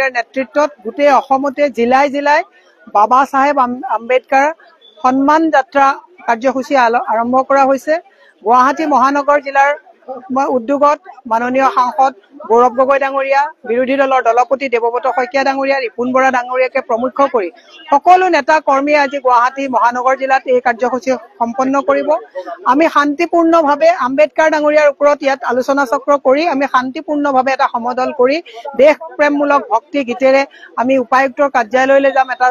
ডাঙৰীয়াৰ নেতৃত্বত গোটেই অসমতে জিলাই জিলাই বাবা চাহেব আম্বেদকাৰ সন্মান যাত্ৰা কাৰ্যসূচী আৰম্ভ কৰা হৈছে। গুৱাহাটী মহানগৰ জিলাৰ উদ্যোগত মাননীয় সাংসদ গৌৰৱ গগৈ ডাঙৰীয়া, বিৰোধী দলৰ দলপতি দেৱব্ৰত শইকীয়া ডাঙৰীয়া, ৰিপুণ বৰা ডাঙৰীয়াকে প্ৰমুখ কৰি সকলো নেতা কৰ্মীয়ে আজি গুৱাহাটী মহানগৰ জিলাত এই কাৰ্যসূচী সম্পন্ন কৰিব। আমি শান্তিপূৰ্ণভাৱে আম্বেদকাৰ ডাঙৰীয়াৰ ওপৰত ইয়াত আলোচনা চক্ৰ কৰি আমি শান্তিপূৰ্ণভাৱে এটা সমদল কৰি দেশ প্ৰেমমূলক ভক্তি গীতেৰে আমি উপায়ুক্তৰ কাৰ্যালয়লৈ যাম এটা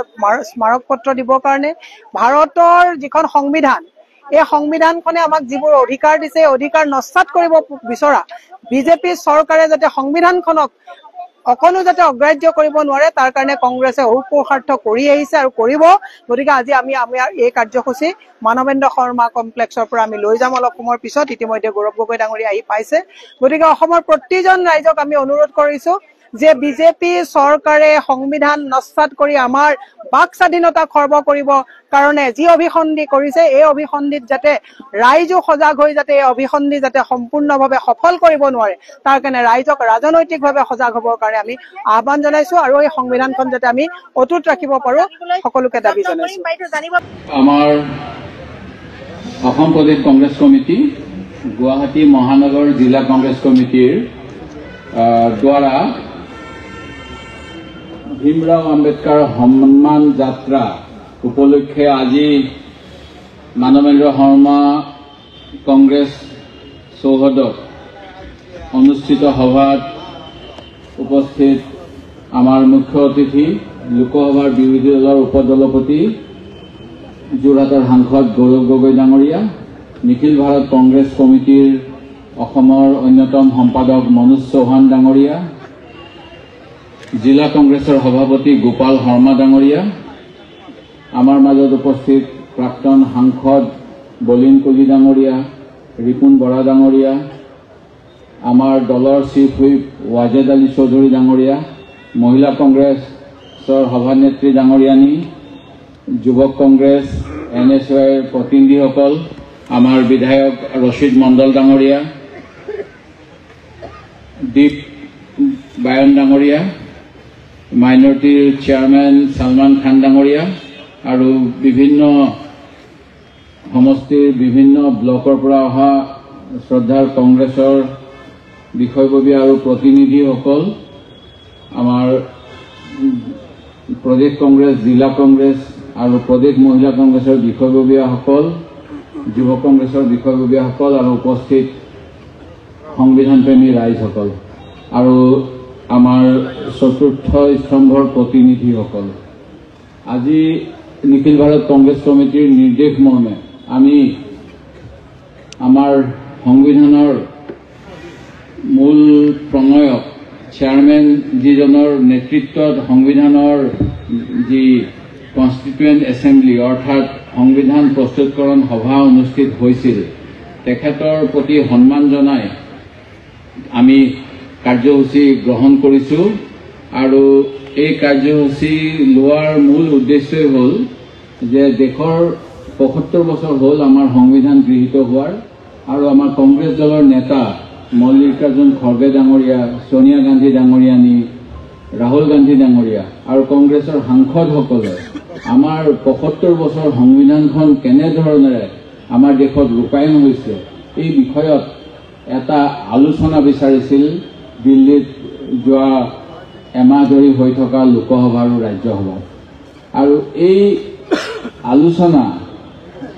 স্মাৰক পত্ৰ দিবৰ কাৰণে। ভাৰতৰ যিখন সংবিধান, এই সংবিধানখনে আমাক যিবোৰ অধিকাৰ দিছে, অধিকাৰ নস্যাৎ কৰিব বিচৰা বিজেপি চৰকাৰে যাতে সংবিধানখনক অকণো যাতে অগ্ৰাহ্য কৰিব নোৱাৰে তাৰ কাৰণে কংগ্ৰেছে অপোষাৰ্থ কৰি আহিছে আৰু কৰিব। গতিকে আজি আমি আমাৰ এই কাৰ্যসূচী মানৱেন্দ্ৰ শৰ্মা কমপ্লেক্সৰ পৰা আমি লৈ যাম অলপ সময়ৰ পিছত। ইতিমধ্যে গৌৰৱ গগৈ ডাঙৰীয়া আহি পাইছে। গতিকে অসমৰ প্ৰতিজন ৰাইজক আমি অনুৰোধ কৰিছো যে বিজেপি চৰকাৰে সংবিধান নস্যাৎ কৰি আমাৰ বাক স্বাধীনতা খৰ্ব কৰিব কাৰণে যি অভিসন্ধি কৰিছে, এই অভিসন্ধিত যাতে ৰাইজো সজাগ হৈ যাতে এই অভিসন্ধি যাতে সম্পূৰ্ণভাৱে সফল কৰিব নোৱাৰে তাৰ কাৰণে ৰাইজক ৰাজনৈতিকভাৱে সজাগ হ'বৰ কাৰণে আমি আহ্বান জনাইছো আৰু এই সংবিধানখন যাতে আমি অটুট ৰাখিব পাৰো সকলোকে দাবী জনাইছো। আমাৰ অসম প্ৰদেশ কংগ্ৰেছ কমিটি, গুৱাহাটী মহানগৰ জিলা কংগ্ৰেছ কমিটিৰ দ্বাৰা ভীমৰাও আম্বেদকাৰ সন্মান যাত্ৰা উপলক্ষে আজি মানৱেন্দ্ৰ শৰ্মা কংগ্ৰেছ চৌহদত অনুষ্ঠিত সভাত উপস্থিত আমাৰ মুখ্য অতিথি লোকসভাৰ বিৰোধী দলৰ উপদলপতি যোৰহাটৰ সাংসদ গৌৰৱ গগৈ ডাঙৰীয়া, নিখিল ভাৰত কংগ্ৰেছ কমিটিৰ অসমৰ অন্যতম সম্পাদক মনোজ চৌহান ডাঙৰীয়া, জিলা কংগ্ৰেছৰ সভাপতি গোপাল শৰ্মা ডাঙৰীয়া, আমাৰ মাজত উপস্থিত প্ৰাক্তন সাংসদ বলিন কলি ডাঙৰীয়া, ৰিপুণ বৰা ডাঙৰীয়া, আমাৰ দলৰ চিফ হুইপ ৱাজেদ আলী চৌধুৰী ডাঙৰীয়া, মহিলা কংগ্ৰেছৰ সভানেত্ৰী ডাঙৰীয়ানী, যুৱক কংগ্ৰেছ NSYৰ প্ৰতিনিধিসকল, আমাৰ বিধায়ক ৰচিদ মণ্ডল ডাঙৰীয়া, দীপ বায়ন ডাঙৰীয়া, মাইনৰিটিৰ চেয়াৰমেন ছালমান খান ডাঙৰীয়া আৰু বিভিন্ন সমষ্টিৰ বিভিন্ন ব্লকৰ পৰা অহা শ্ৰদ্ধাৰ কংগ্ৰেছৰ বিষয়ববীয়া আৰু প্ৰতিনিধিসকল, আমাৰ প্ৰদেশ কংগ্ৰেছ, জিলা কংগ্ৰেছ আৰু প্ৰদেশ মহিলা কংগ্ৰেছৰ বিষয়ববীয়াসকল, যুৱ কংগ্ৰেছৰ বিষয়ববীয়াসকল আৰু উপস্থিত সংবিধানপ্ৰেমী ৰাইজসকল আৰু আমাৰ চতুৰ্থ স্তম্ভৰ প্ৰতিনিধিসকল, আজি নিখিল ভাৰত কংগ্ৰেছ কমিটিৰ নিৰ্দেশ মৰ্মে আমি আমাৰ সংবিধানৰ মূল প্ৰণয়ক চেয়াৰমেন যিজনৰ নেতৃত্বত সংবিধানৰ যি কনষ্টিটুৱেণ্ট এছেম্বলি অৰ্থাৎ সংবিধান প্ৰস্তুতকৰণ সভা অনুষ্ঠিত হৈছিল, তেখেতৰ প্ৰতি সন্মান জনাই আমি কাৰ্যসূচী গ্ৰহণ কৰিছোঁ। আৰু এই কাৰ্যসূচী লোৱাৰ মূল উদ্দেশ্যই হ'ল যে দেশৰ ৭৫ বছৰ হ'ল আমাৰ সংবিধান গৃহীত হোৱাৰ আৰু আমাৰ কংগ্ৰেছ দলৰ নেতা মল্লিকাৰ্জুন খৰ্গে ডাঙৰীয়া, ছোনিয়া গান্ধী ডাঙৰীয়ানী, ৰাহুল গান্ধী ডাঙৰীয়া আৰু কংগ্ৰেছৰ সাংসদসকলে আমাৰ ৭৫ বছৰ সংবিধানখন কেনেধৰণেৰে আমাৰ দেশত ৰূপায়ণ হৈছে এই বিষয়ত এটা আলোচনা বিচাৰিছিল দিল্লীত যোৱা এমাহ ধৰি হৈ থকা লোকসভা আৰু ৰাজ্যসভাত। আৰু এই আলোচনা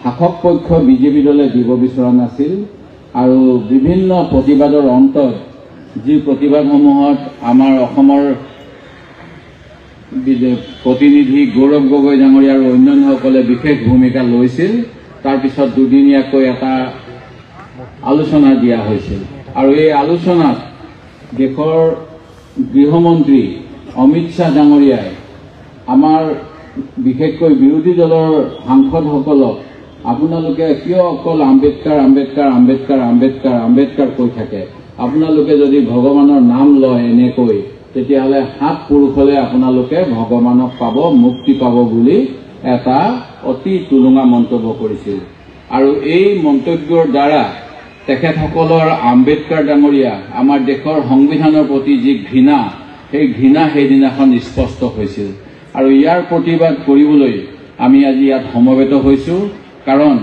শাসক পক্ষ বিজেপি দলে দিব বিচৰা নাছিল আৰু বিভিন্ন প্ৰতিবাদৰ অন্তত যি প্ৰতিবাদসমূহত আমাৰ অসমৰ প্ৰতিনিধি গৌৰৱ গগৈ ডাঙৰীয়া আৰু অন্যান্যসকলে বিশেষ ভূমিকা লৈছিল, তাৰপিছত দুদিনীয়াকৈ এটা আলোচনা দিয়া হৈছিল। আৰু এই আলোচনাত দেশৰ গৃহমন্ত্ৰী অমিত শ্বাহ ডাঙৰীয়াই আমাৰ বিশেষকৈ বিৰোধী দলৰ সাংসদসকলক আপোনালোকে কিয় অকল আম্বেদকাৰ আম্বেদকাৰ আম্বেদকাৰ আম্বেদকাৰ আম্বেদকাৰ কৈ থাকে, আপোনালোকে যদি ভগৱানৰ নাম লয় এনেকৈ তেতিয়াহ'লে ৭ পুৰুষলৈ আপোনালোকে ভগৱানক পাব, মুক্তি পাব বুলি এটা অতি তুলুঙা মন্তব্য কৰিছিল। আৰু এই মন্তব্যৰ দ্বাৰা তেখেতসকলৰ আম্বেদকাৰ ডাঙৰীয়া আমাৰ দেশৰ সংবিধানৰ প্ৰতি যি ঘৃণা, সেই ঘৃণা সেইদিনাখন স্পষ্ট হৈছিল। আৰু ইয়াৰ প্ৰতিবাদ কৰিবলৈ আমি আজি ইয়াত সমবেত হৈছোঁ, কাৰণ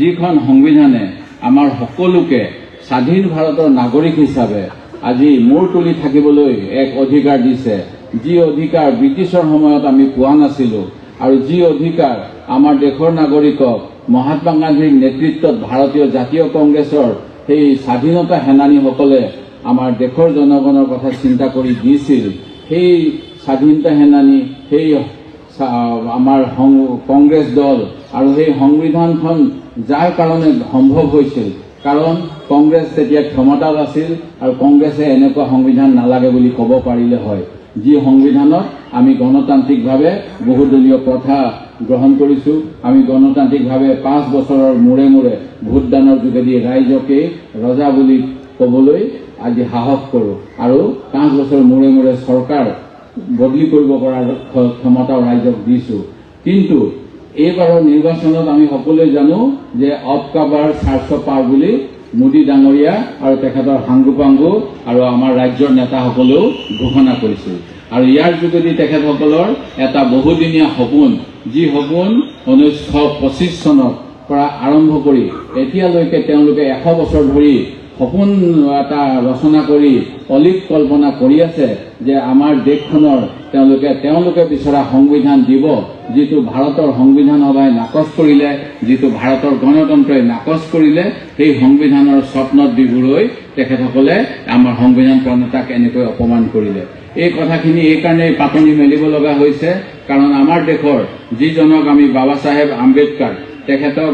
যিখন সংবিধানে আমাৰ সকলোকে স্বাধীন ভাৰতৰ নাগৰিক হিচাপে আজি মূৰ তুলি থাকিবলৈ এক অধিকাৰ দিছে, যি অধিকাৰ ব্ৰিটিছৰ সময়ত আমি পোৱা নাছিলোঁ, আৰু যি অধিকাৰ আমাৰ দেশৰ নাগৰিকক মহাত্মা গান্ধীৰ নেতৃত্বত ভাৰতীয় জাতীয় কংগ্ৰেছৰ সেই স্বাধীনতা সেনানীসকলে আমাৰ দেশৰ জনগণৰ কথা চিন্তা কৰি দিছিল, সেই স্বাধীনতা সেনানী, সেই আমাৰ কংগ্ৰেছ দল আৰু সেই সংবিধানখন যাৰ কাৰণে সম্ভৱ হৈছিল, কাৰণ কংগ্ৰেছ তেতিয়া ক্ষমতাত আছিল আৰু কংগ্ৰেছে এনেকুৱা সংবিধান নালাগে বুলি ক'ব পাৰিলে হয়, যি সংবিধানত আমি গণতান্ত্ৰিকভাৱে বহুদলীয় প্ৰথা গ্ৰহণ কৰিছোঁ। আমি গণতান্ত্ৰিকভাৱে 5 বছৰৰ মূৰে মূৰে ভোটদানৰ যোগেদি ৰাইজকে ৰজা বুলি ক'বলৈ আজি সাহস কৰোঁ, আৰু 5 বছৰ মূৰে মূৰে চৰকাৰ বদলি কৰিব পৰাৰ ক্ষমতাও ৰাইজক দিছোঁ। কিন্তু এইবাৰৰ নিৰ্বাচনত আমি সকলোৱে জানো যে অবকা বাৰ 400 পাৰ বুলি মোদী ডাঙৰীয়া আৰু তেখেতৰ সাংগুপাংগু আৰু আমাৰ ৰাজ্যৰ নেতাসকলেও ঘোষণা কৰিছিল। আৰু ইয়াৰ যোগেদি তেখেতসকলৰ এটা বহুদিনীয়া সপোন, যি সপোন 1925 চনৰ পৰা আৰম্ভ কৰি এতিয়ালৈকে তেওঁলোকে 100 বছৰ ধৰি সপোন এটা ৰচনা কৰি অলিক কল্পনা কৰি আছে যে আমাৰ দেশখনৰ তেওঁলোকে বিচৰা সংবিধান দিব, যিটো ভাৰতৰ সংবিধান সভাই নাকচ কৰিলে, যিটো ভাৰতৰ গণতন্ত্ৰই নাকচ কৰিলে, সেই সংবিধানৰ স্বপ্নত বিভোৰৈ তেখেতসকলে আমাৰ সংবিধান প্ৰণেতাক এনেকৈ অপমান কৰিলে। এই কথাখিনি এইকাৰণেই পাতনি মেলিব লগা হৈছে, কাৰণ আমাৰ দেশৰ যিজনক আমি বাবা চাহেব আম্বেদকাৰ, তেখেতক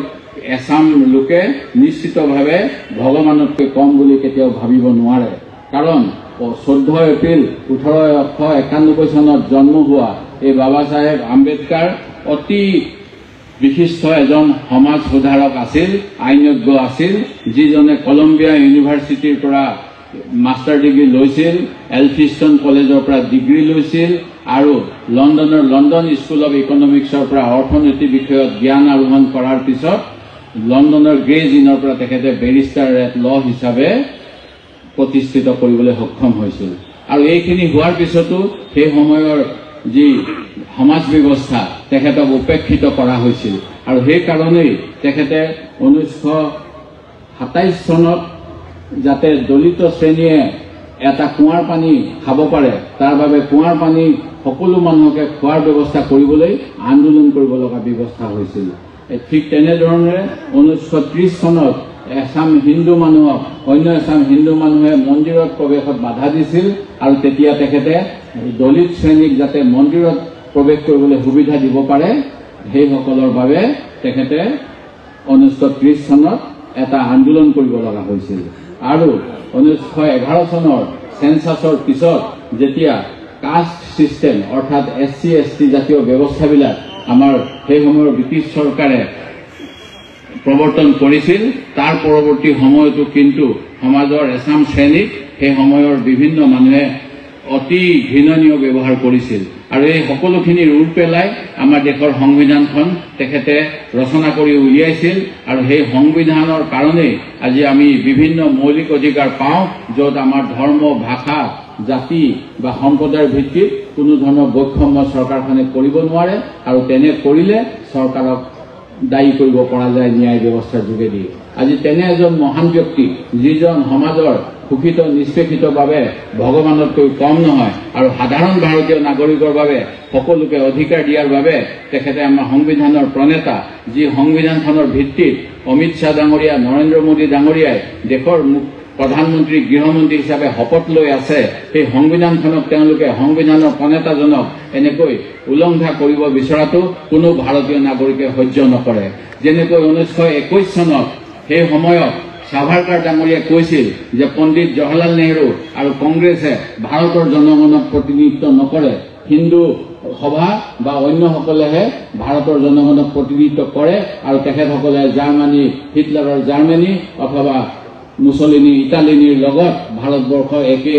এছাম লোকে নিশ্চিতভাৱে ভগৱানতকৈ কম বুলি কেতিয়াও ভাবিব নোৱাৰে। কাৰণ 14 এপ্ৰিল 1891 চনত জন্ম হোৱা এই বাবা চাহেব আম্বেদকাৰ অতি বিশিষ্ট এজন সমাজ সুধাৰক আছিল, আইনজ্ঞ আছিল, যিজনে কলম্বিয়া ইউনিভাৰ্চিটিৰ পৰা মাষ্টাৰ ডিগ্ৰী লৈছিল, এলফিষ্টন কলেজৰ পৰা ডিগ্ৰী লৈছিল, আৰু লণ্ডনৰ লণ্ডন স্কুল অৱ ইকনমিক্সৰ পৰা অৰ্থনীতি বিষয়ত জ্ঞান আৰোহণ কৰাৰ পিছত লণ্ডনৰ গ্ৰেজ ইনৰ পৰা তেখেতে বেৰিষ্টাৰ এট ল হিচাপে প্ৰতিষ্ঠিত কৰিবলৈ সক্ষম হৈছিল। আৰু এইখিনি হোৱাৰ পিছতো সেই সময়ৰ যি সমাজ ব্যৱস্থা তেখেতক উপেক্ষিত কৰা হৈছিল, আৰু সেইকাৰণেই তেখেতে 1927 চনত যাতে দলিত শ্ৰেণীয়ে এটা কুঁৱাৰ পানী খাব পাৰে, তাৰ বাবে কুঁৱাৰ পানী সকলো মানুহকে খোৱাৰ ব্যৱস্থা কৰিবলৈ আন্দোলন কৰিব লগা ব্যৱস্থা হৈছিল। ঠিক তেনেধৰণে 1930 চনত এছাম হিন্দু মানুহক অন্য এছাম হিন্দু মানুহে মন্দিৰত প্ৰৱেশত বাধা দিছিল, আৰু তেতিয়া তেখেতে দলিত শ্ৰেণীক যাতে মন্দিৰত প্ৰৱেশ কৰিবলৈ সুবিধা দিব পাৰে, সেইসকলৰ বাবে তেখেতে 1930 চনত এটা আন্দোলন কৰিব লগা হৈছিল। আৰু 1911 চনৰ সেন্সাছৰ পিছত যেতিয়া কাষ্ট ছিষ্টেম অৰ্থাৎ SC ST জাতীয় ব্যৱস্থাবিলাক আমাৰ সেই সময়ৰ ব্ৰিটিছ চৰকাৰে প্ৰৱৰ্তন কৰিছিল, তাৰ পৰৱৰ্তী সময়তো কিন্তু সমাজৰ এছাম শ্ৰেণীক সেই সময়ৰ বিভিন্ন মানুহে অতি ঘৃণনীয় ব্যৱহাৰ কৰিছিল, আৰু এই সকলোখিনি ৰুল পেলাই আমাৰ দেশৰ সংবিধানখন তেখেতে ৰচনা কৰি উলিয়াইছিল। আৰু সেই সংবিধানৰ কাৰণেই আজি আমি বিভিন্ন মৌলিক অধিকাৰ পাওঁ, য'ত আমাৰ ধৰ্ম, ভাষা, জাতি বা সম্প্ৰদায়ৰ ভিত্তিত কোনো ধৰণৰ বৈষম্য চৰকাৰখনে কৰিব নোৱাৰে, আৰু তেনে কৰিলে চৰকাৰক দায়ী কৰিব পৰা যায় ন্যায় ব্যৱস্থাৰ যোগেদি। আজি তেনে এজন মহান ব্যক্তি, যিজন সমাজৰ শোষিত নিষ্পেষিতৰ বাবে ভগৱানতকৈ কম নহয়, আৰু সাধাৰণ ভাৰতীয় নাগৰিকৰ বাবে সকলোকে অধিকাৰ দিয়াৰ বাবে তেখেতে আমাৰ সংবিধানৰ প্ৰণেতা, যি সংবিধানখনৰ ভিত্তিত অমিত শ্বাহ ডাঙৰীয়া, নৰেন্দ্ৰ মোদী ডাঙৰীয়াই দেশৰ প্ৰধানমন্ত্ৰী, গৃহমন্ত্ৰী হিচাপে শপত লৈ আছে, সেই সংবিধানখনক তেওঁলোকে সংবিধানৰ প্ৰণেতাজনক এনেকৈ উলংঘা কৰিব বিচৰাটো কোনো ভাৰতীয় নাগৰিকে সহ্য নকৰে। যেনেকৈ 1921 চনত সেই সময়ত সাভাৰকাৰ ডাঙৰীয়াই কৈছিল যে পণ্ডিত জৱাহৰলাল নেহৰু আৰু কংগ্ৰেছে ভাৰতৰ জনগণক প্ৰতিনিধিত্ব নকৰে, হিন্দু সভা বা অন্যসকলেহে ভাৰতৰ জনগণক প্ৰতিনিধিত্ব কৰে, আৰু তেখেতসকলে জাৰ্মানী, হিটলাৰৰ জাৰ্মানী অথবা মুছলিনী, ইটালীৰ লগত ভাৰতবৰ্ষ একে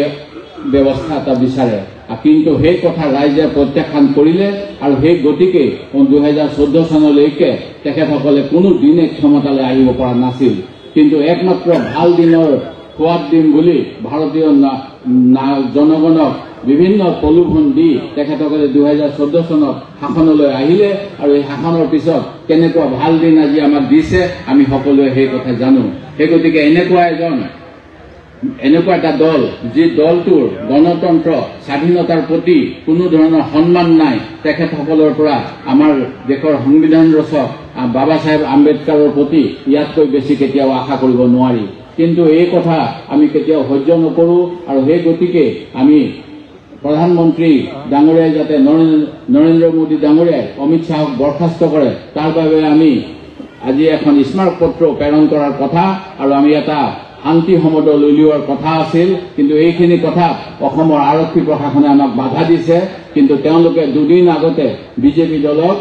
ব্যৱস্থা এটা বিচাৰে। কিন্তু সেই কথা ৰাইজে প্ৰত্যাখ্যান কৰিলে, আৰু সেই গতিকে 2014 চনলৈকে তেখেতসকলে কোনো দিনে ক্ষমতালৈ আহিব পৰা নাছিল। কিন্তু একমাত্ৰ ভাল দিনৰ সোৱাদ দিম বুলি ভাৰতীয় জনগণক বিভিন্ন প্ৰলোভন দি তেখেতসকলে 2014 চনত শাসনলৈ আহিলে আৰু এই শাসনৰ পিছত কেনেকুৱা ভাল দিন আজি আমাক দিছে আমি সকলোৱে সেই কথা জানো। সেই গতিকে এনেকুৱা এটা দল যি দলটোৰ গণতন্ত্ৰ স্বাধীনতাৰ প্ৰতি কোনো ধৰণৰ সন্মান নাই, তেখেতসকলৰ পৰা আমাৰ দেশৰ সংবিধান ৰচক বাবা চাহেব আম্বেদকাৰৰ প্ৰতি ইয়াতকৈ বেছি কেতিয়াও আশা কৰিব নোৱাৰি। কিন্তু এই কথা আমি কেতিয়াও সহ্য নকৰোঁ আৰু সেই গতিকে আমি প্ৰধানমন্ত্ৰী ডাঙৰীয়াই যাতে নৰেন্দ্ৰ মোদী ডাঙৰীয়াই অমিত শ্বাহক বৰখাস্ত কৰে তাৰ বাবে আমি আজি এখন স্মাৰকপত্ৰ প্ৰেৰণ কৰাৰ কথা আৰু আমি এটা শান্তি সমদল উলিওৱাৰ কথা আছিল। কিন্তু এইখিনি কথা অসমৰ আৰক্ষী প্ৰশাসনে আমাক বাধা দিছে, কিন্তু তেওঁলোকে দুদিন আগতে বিজেপি দলক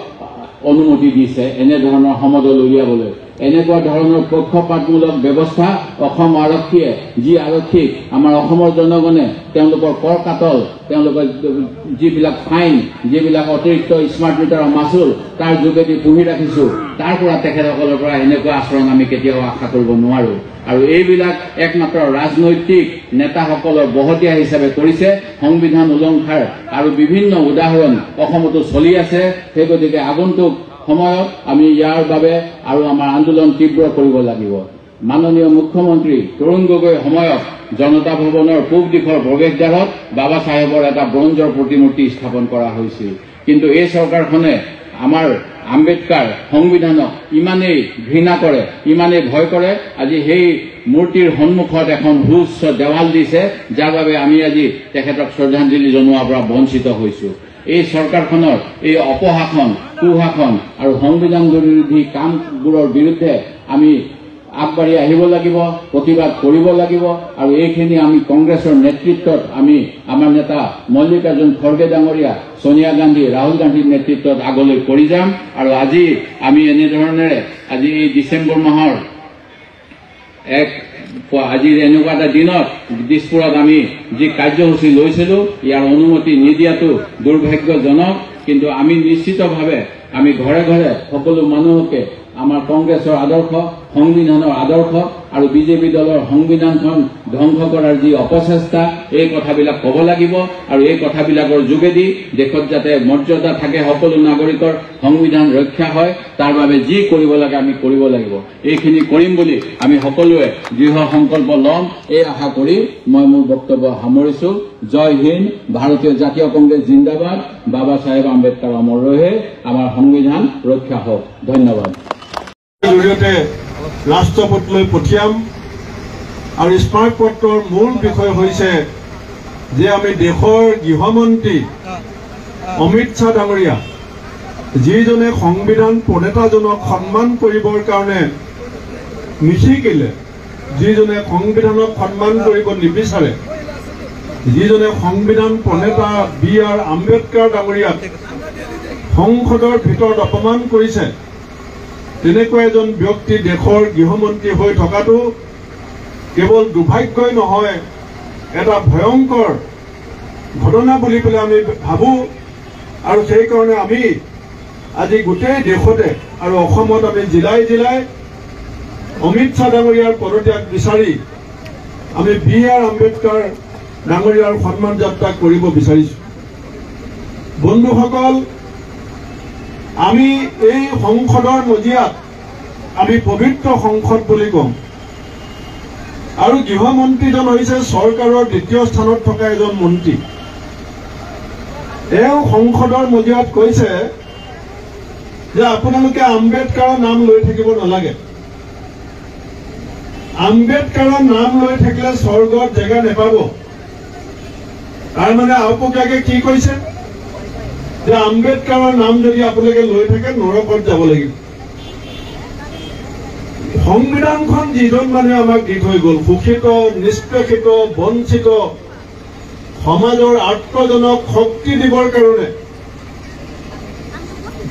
অনুমতি দিছে এনেধৰণৰ সমদল উলিয়াবলৈ। এনেকুৱা ধৰণৰ পক্ষপাতমূলক ব্যৱস্থা অসম আৰক্ষীয়ে, যি আৰক্ষীক আমাৰ অসমৰ জনগণে তেওঁলোকৰ কৰ কাটল, তেওঁলোকৰ যিবিলাক ফাইন, যিবিলাক অতিৰিক্ত স্মাৰ্ট মিটাৰৰ মাচুল তাৰ যোগেদি পুহি ৰাখিছোঁ, তাৰ পৰা তেখেতসকলৰ পৰা এনেকুৱা আচৰণ আমি কেতিয়াও আশা কৰিব নোৱাৰোঁ। আৰু এইবিলাক একমাত্ৰ ৰাজনৈতিক নেতাসকলৰ বহতীয়া হিচাপে কৰিছে। সংবিধান উলংঘাৰ আৰু বিভিন্ন উদাহৰণ অসমতো চলি আছে। সেই গতিকে আগন্তুক সময়ত আমি ইয়াৰ বাবে আৰু আমাৰ আন্দোলন তীব্ৰ কৰিব লাগিব। মাননীয় মুখ্যমন্ত্ৰী তৰুণ গগৈৰ সময়ত জনতা ভৱনৰ পূব দিশৰ প্ৰৱেশদ্বাৰত বাবা চাহেবৰ এটা ব্ৰঞ্জৰ প্ৰতিমূৰ্তি স্থাপন কৰা হৈছিল। কিন্তু এই চৰকাৰখনে আমাৰ আম্বেদকাৰ সংবিধানক ইমানেই ঘৃণা কৰে, ইমানেই ভয় কৰে, আজি সেই মূৰ্তিৰ সন্মুখত এখন সুউচ্চ দেৱাল দিছে, যাৰ বাবে আমি আজি তেখেতক শ্ৰদ্ধাঞ্জলি জনোৱাৰ পৰা বঞ্চিত হৈছোঁ। এই চৰকাৰখনৰ এই অপশাসন, কুশাসন আৰু সংবিধান বিৰোধী কামবোৰৰ বিৰুদ্ধে আমি আগবাঢ়ি আহিব লাগিব, প্ৰতিবাদ কৰিব লাগিব। আৰু এইখিনি আমি কংগ্ৰেছৰ নেতৃত্বত আমি আমাৰ নেতা মল্লিকাৰ্জুন খৰ্গে ডাঙৰীয়া, সোনিয়া গান্ধী, ৰাহুল গান্ধীৰ নেতৃত্বত আগলৈ কৰি যাম। আৰু আজি আমি এনেধৰণেৰে আজি এই ডিচেম্বৰ মাহৰ আজি এনেকুৱা এটা দিনত দিছপুৰত আমি যি কাৰ্যসূচী লৈছিলোঁ, ইয়াৰ অনুমতি নিদিয়াটো দুৰ্ভাগ্যজনক। কিন্তু আমি নিশ্চিতভাৱে আমি ঘৰে ঘৰে সকলো মানুহকে আমাৰ কংগ্ৰেছৰ আদৰ্শ, সংবিধানৰ আদৰ্শ আৰু বিজেপি দলৰ সংবিধানখন ধ্বংস কৰাৰ যি অপচেষ্টা, এই কথাবিলাক ক'ব লাগিব। আৰু এই কথাবিলাকৰ যোগেদি দেশত যাতে মৰ্যাদা থাকে, সকলো নাগৰিকৰ সংবিধান ৰক্ষা হয়, তাৰ বাবে যি কৰিব লাগে আমি কৰিব লাগিব। এইখিনি কৰিম বুলি আমি সকলোৱে দৃঢ় সংকল্প ল'ম, এই আশা কৰি মই মোৰ বক্তব্য সামৰিছোঁ। জয় হিন্দ, ভাৰতীয় জাতীয় কংগ্ৰেছ জিন্দাবাদ, বাবা চাহেব আম্বেদকাৰ অমৰ ৰহে, আমাৰ সংবিধান ৰক্ষা হওক। ধন্যবাদ। জৰিয়তে ৰাষ্ট্ৰপতিলৈ পঠিয়াম। আৰু স্মাৰকপত্ৰৰ মূল বিষয় হৈছে যে আমি দেশৰ গৃহমন্ত্ৰী অমিত শ্বাহ ডাঙৰীয়া, যিজনে সংবিধান প্ৰণেতাজনক সন্মান কৰিবৰ কাৰণে নিশিকিলে, যিজনে সংবিধানক সন্মান কৰিব নিবিচাৰে, যিজনে সংবিধান প্ৰণেতা B.R. আম্বেদকাৰ ডাঙৰীয়াক সংসদৰ ভিতৰত অপমান কৰিছে, তেনেকুৱা এজন ব্যক্তি দেশৰ গৃহমন্ত্ৰী হৈ থকাটো কেৱল দুৰ্ভাগ্যই নহয়, এটা ভয়ংকৰ ঘটনা বুলি পেলাই আমি ভাবোঁ। আৰু সেইকাৰণে আমি আজি গোটেই দেশতে আৰু অসমত আমি জিলাই জিলাই অমিত শ্বাহ ডাঙৰীয়াৰ পদত্যাগ বিচাৰি আমি B.R. আম্বেদকাৰ ডাঙৰীয়াৰ সন্মান যাত্ৰা কৰিব বিচাৰিছোঁ। বন্ধুসকল, আমি এই সংসদৰ মজিয়াত আমি পবিত্ৰ সংসদ বুলি কওঁ। আৰু গৃহমন্ত্ৰীজন হৈছে চৰকাৰৰ দ্বিতীয় স্থানত থকা এজন মন্ত্ৰী। তেওঁ সংসদৰ মজিয়াত কৈছে যে আপোনালোকে আম্বেদকাৰৰ নাম লৈ থাকিব নালাগে। আম্বেদকাৰৰ নাম লৈ থাকিলে স্বৰ্গত জেগা নেপাব। তাৰ মানে আওপকীয়াকে কি কৈছে যে আম্বেদকাৰৰ নাম যদি আপোনালোকে লৈ থাকে নৰকত যাব লাগিব। সংবিধানখন যিজন মানুহে আমাক দি থৈ গ'ল, শোষিত, নিষ্পেষিত, বঞ্চিত সমাজৰ আত্মজনক শক্তি দিবৰ কাৰণে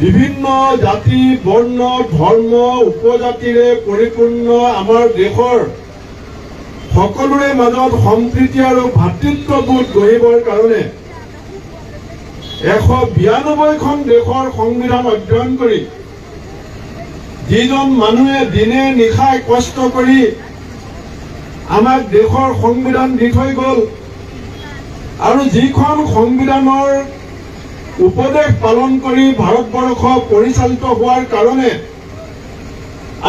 বিভিন্ন জাতি, বৰ্ণ, ধৰ্ম, উপজাতিৰে পৰিপূৰ্ণ আমাৰ দেশৰ সকলোৰে মাজত সম্প্ৰীতি আৰু ভাতৃত্ববোধ গঢ়িবৰ কাৰণে 192খন দেশৰ সংবিধান অধ্যয়ন কৰি যিজন মানুহে দিনে নিশাই কষ্ট কৰি আমাক দেশৰ সংবিধান দি থৈ গ'ল, আৰু যিখন সংবিধানৰ উপদেশ পালন কৰি ভাৰতবৰ্ষ পৰিচালিত হোৱাৰ কাৰণে